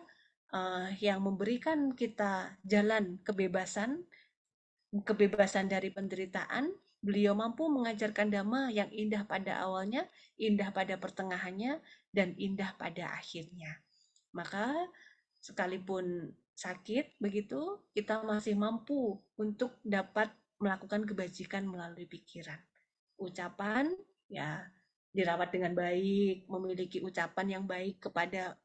yang memberikan kita jalan kebebasan, kebebasan dari penderitaan. Beliau mampu mengajarkan dhamma yang indah pada awalnya, indah pada pertengahannya, dan indah pada akhirnya. Maka sekalipun sakit begitu, kita masih mampu untuk dapat melakukan kebajikan melalui pikiran. Ucapan ya dirawat dengan baik, memiliki ucapan yang baik kepada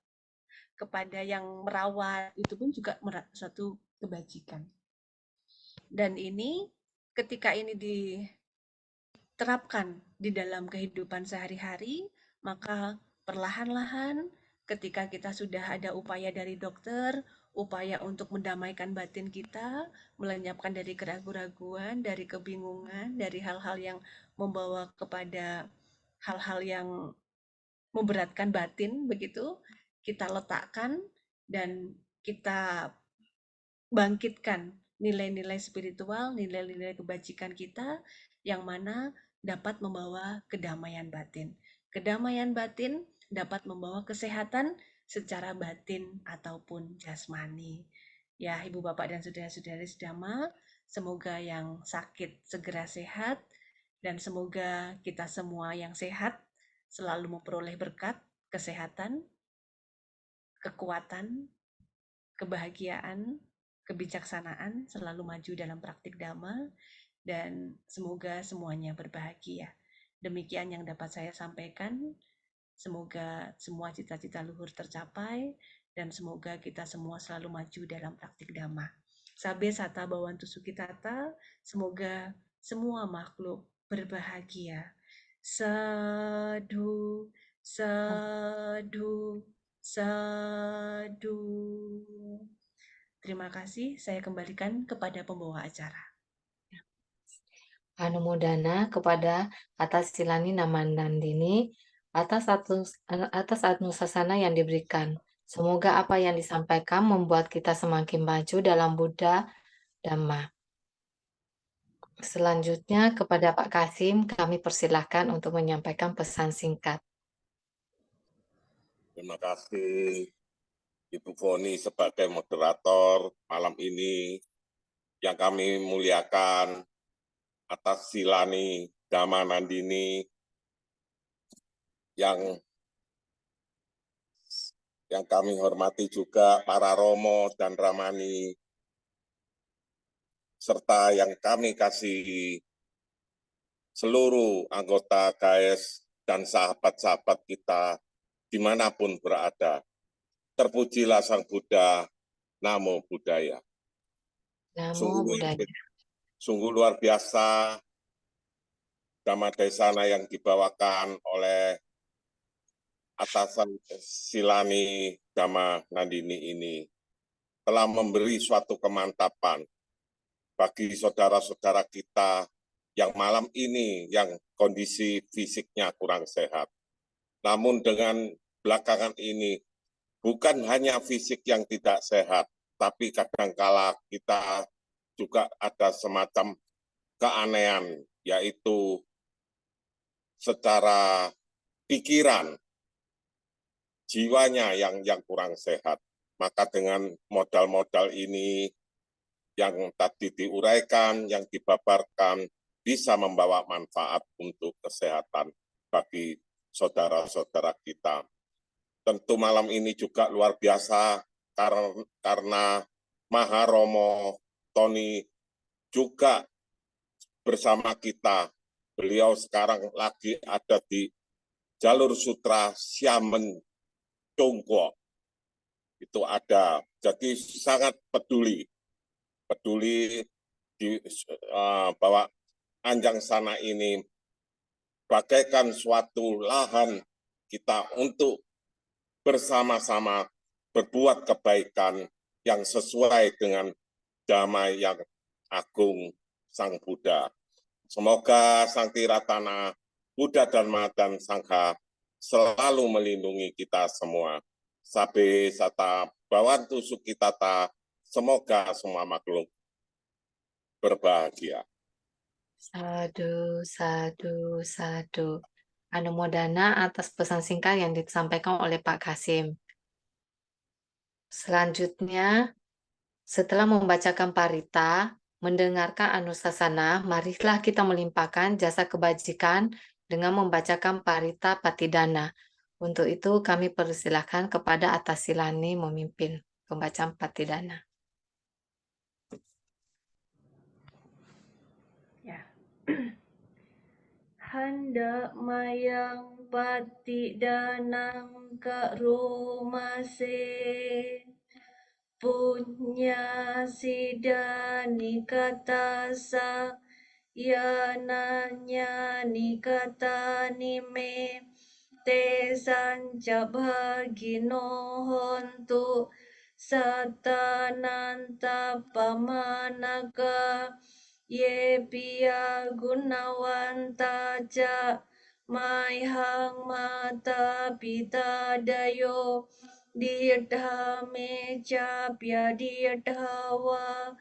yang merawat, itu pun juga suatu kebajikan. Dan ini ketika ini diterapkan di dalam kehidupan sehari-hari, maka perlahan-lahan ketika kita sudah ada upaya dari dokter, upaya untuk mendamaikan batin kita, melenyapkan dari keraguan-raguan, dari kebingungan, dari hal-hal yang membawa kepada hal-hal yang memberatkan batin begitu, kita letakkan dan kita bangkitkan nilai-nilai spiritual, nilai-nilai kebajikan kita yang mana dapat membawa kedamaian batin. Kedamaian batin dapat membawa kesehatan secara batin ataupun jasmani. Ya, Ibu Bapak dan saudara-saudari sedama, semoga yang sakit segera sehat dan semoga kita semua yang sehat selalu memperoleh berkat, kesehatan, kekuatan, kebahagiaan, kebijaksanaan, selalu maju dalam praktik dhamma, dan semoga semuanya berbahagia. Demikian yang dapat saya sampaikan. Semoga semua cita-cita luhur tercapai, dan semoga kita semua selalu maju dalam praktik dhamma. Sabe sata bawantu sukitata, semoga semua makhluk berbahagia. Sadu, sadu, sadu. Terima kasih, saya kembalikan kepada pembawa acara. Anumodana kepada atas Silani Namandandini atas anusasana yang diberikan. Semoga apa yang disampaikan membuat kita semakin maju dalam Buddha Dhamma. Selanjutnya kepada Pak Kasim kami persilahkan untuk menyampaikan pesan singkat. Terima kasih Ibu Foni sebagai moderator malam ini yang kami muliakan atas Silani Dhamma Nandini yang kami hormati juga para Romo dan Ramani serta yang kami kasihi seluruh anggota GAES dan sahabat-sahabat kita dimanapun berada. Terpujilah Sang Buddha, Namo Buddhaya. Namo Buddhaya. Sungguh luar biasa Dhamma Desana yang dibawakan oleh atasan Silani Dhamma Nandini ini telah memberi suatu kemantapan bagi saudara-saudara kita yang malam ini yang kondisi fisiknya kurang sehat. Namun dengan belakangan ini bukan hanya fisik yang tidak sehat, tapi kadangkala kita juga ada semacam keanehan, yaitu secara pikiran, jiwanya yang kurang sehat. Maka dengan modal-modal ini yang tadi diuraikan, yang dipaparkan, bisa membawa manfaat untuk kesehatan bagi saudara-saudara kita. Tentu malam ini juga luar biasa karena Maharomo Tony juga bersama kita. Beliau sekarang lagi ada di jalur sutra Xiamen Chongguo. Itu ada. Jadi sangat peduli di bahwa Anjang Sana ini bagaikan suatu lahan kita untuk bersama-sama berbuat kebaikan yang sesuai dengan Dhamma yang agung Sang Buddha. Semoga Sang Tiratana, Buddha, Dharma, dan Sangha selalu melindungi kita semua. Sabe sata bawantu sukitata, semoga semua makhluk berbahagia. Sadu, sadu, sadu. Anumodana atas pesan singkat yang disampaikan oleh Pak Kasim. Selanjutnya, setelah membacakan parita, mendengarkan anusasana, marilah kita melimpahkan jasa kebajikan dengan membacakan parita patidana. Untuk itu kami persilahkan kepada Atas Silani memimpin pembacaan patidana. Ya. Hendak mayang patidanang ke rumah punya sidani kata sa ya nanya ni kata ni me te sanca bhagino hontu satananta pamanaka ye pia gunawanta ca maihang mata pita dayo dirtha me ca pia dirthawa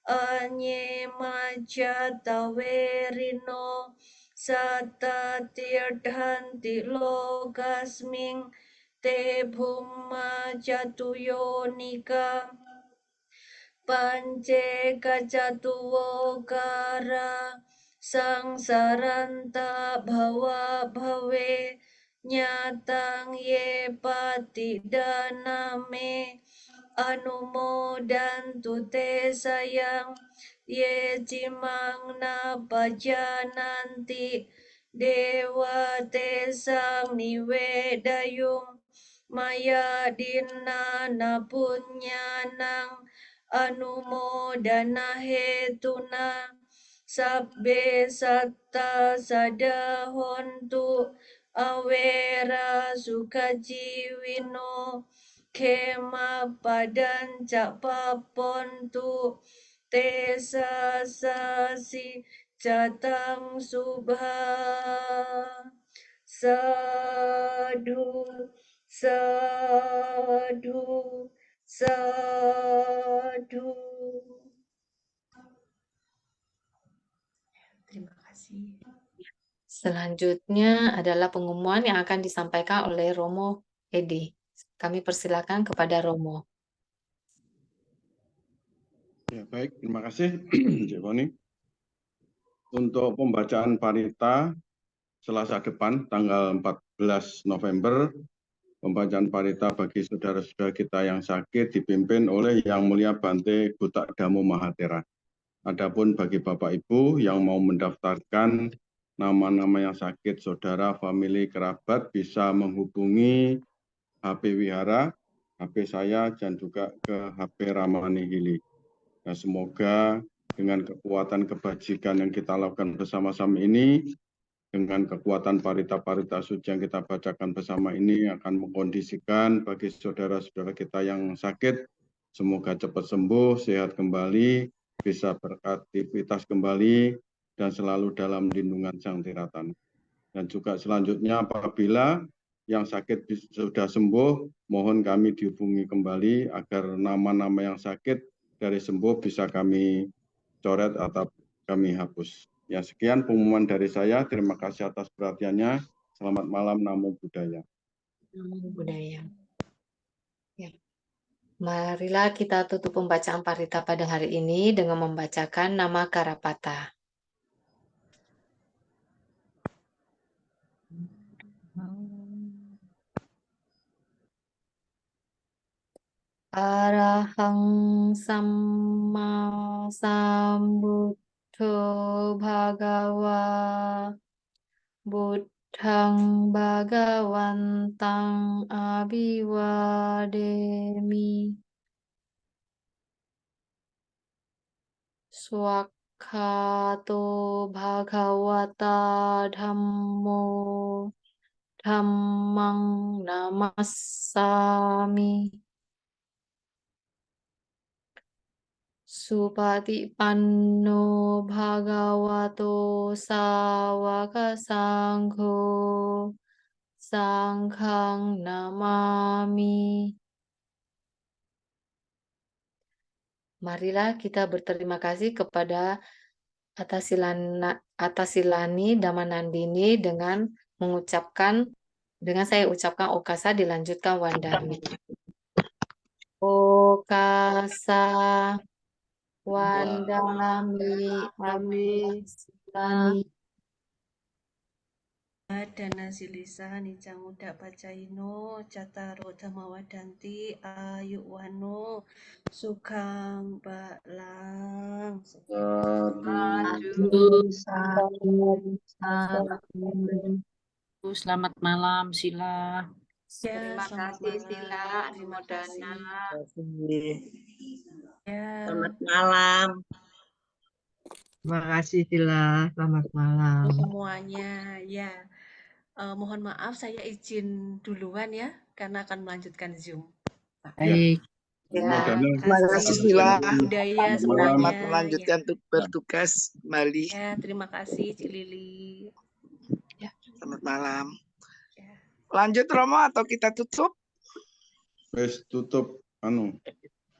anye maca tawerino Sata tirthanti lokasming te bhumma jatuyonika pance kajatuwokara sangsaranta bhawa bhave nyatang ye patidaname anumodantu te sayang ye cimang na pajananti dewa te sang niwedayung maya dinna na punyanang anumodana hetuna sabbe satta sadahontu awera sukajiwino kema padan capapontu tesa sasi jatang subha sadu sadu sadu. Terima kasih. Selanjutnya adalah pengumuman yang akan disampaikan oleh Romo Edi. Kami persilakan kepada Romo. Ya, baik, terima kasih, Cik Boni. Untuk pembacaan parita Selasa depan, tanggal 14 November, pembacaan parita bagi saudara-saudara kita yang sakit dipimpin oleh Yang Mulia Bante Gutak Damo Mahatera. Adapun bagi Bapak Ibu yang mau mendaftarkan nama-nama yang sakit, saudara, famili, kerabat, bisa menghubungi HP Wihara, HP saya, dan juga ke HP Ramani Hili. Nah, semoga dengan kekuatan kebajikan yang kita lakukan bersama-sama ini, dengan kekuatan parita-parita suci yang kita bacakan bersama ini akan mengkondisikan bagi saudara-saudara kita yang sakit, semoga cepat sembuh, sehat kembali, bisa beraktivitas kembali, dan selalu dalam lindungan Sang Tiratan. Dan juga selanjutnya apabila yang sakit sudah sembuh, mohon kami dihubungi kembali agar nama-nama yang sakit dari sembuh bisa kami coret atau kami hapus. Ya, sekian pengumuman dari saya. Terima kasih atas perhatiannya. Selamat malam, Namo Buddhaya. Namo Buddhaya. Ya. Marilah kita tutup pembacaan parita pada hari ini dengan membacakan nama Karapata. Arahang Samma Sambuddho Bhagawa Buddhang Bhagawantang Abhiwademi Swakhato Bhagawata Dhammo Dhammang Namassami Supatipanno Bhagavato Sawaka Sangho Sanghang Namami. Marilah kita berterima kasih kepada Atasilani Damanandini dengan saya ucapkan Okasa dilanjutkan Wandami. Okasa Wandami Atasilani Dana Silisa Nicang Muda Pacaino Cataro Dhammawadanti Ayu Wano Sukang Balang. Selamat malam, Sila. Terima Selamat kasih malam. Sila Terima Anumodana. Ya. Selamat malam. Terima kasih Sila, selamat malam. Semuanya ya. Mohon maaf saya izin duluan ya karena akan melanjutkan Zoom. Baik. Ya, Terima Terima kasih Sila. Budaya Selamat malam. semuanya. Selamat melanjutkan bertugas kembali. Ya, terima kasih Cik Lili. Selamat malam. Ya. Lanjut Romo atau kita tutup? Wes tutup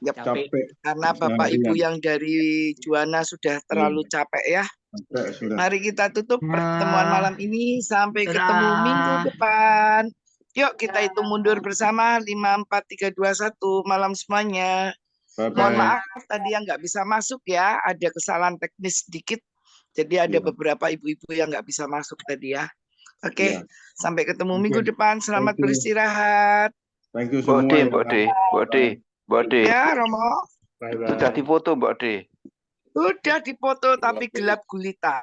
Yap. capek Karena Bapak Ibu seharian. yang dari Juwana sudah terlalu capek ya. Capek sudah. Mari kita tutup Ya. pertemuan malam ini. Sampai Dadah. ketemu minggu depan. Yuk kita hitung mundur bersama. 5, 4, 3, 2, 1. Malam semuanya. Bye-bye. Mohon maaf tadi yang nggak bisa masuk ya. Ada kesalahan teknis sedikit. Jadi ada Iya. beberapa ibu-ibu yang nggak bisa masuk tadi ya. Oke, Iya. sampai ketemu Oke. minggu depan. Selamat Thank you. beristirahat. Thank you semua ya. Mbak D. Ya, Romo. Sudah difoto Mbak D. Sudah difoto tapi gelap gulita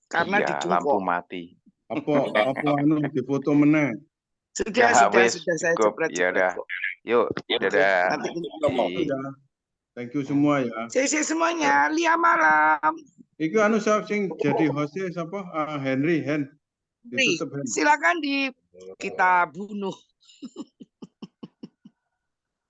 karena Iya, dijungkok. lampu mati. Apa di foto meneh. Sudah wes, saya cukup. cepret. Ya udah. Yuk, dadah. Nanti Thank you semua ya. saya semuanya. Lia malam. Iku sing jadi hostnya siapa? Henry. Ditutup Hen. Silakan kita bunuh.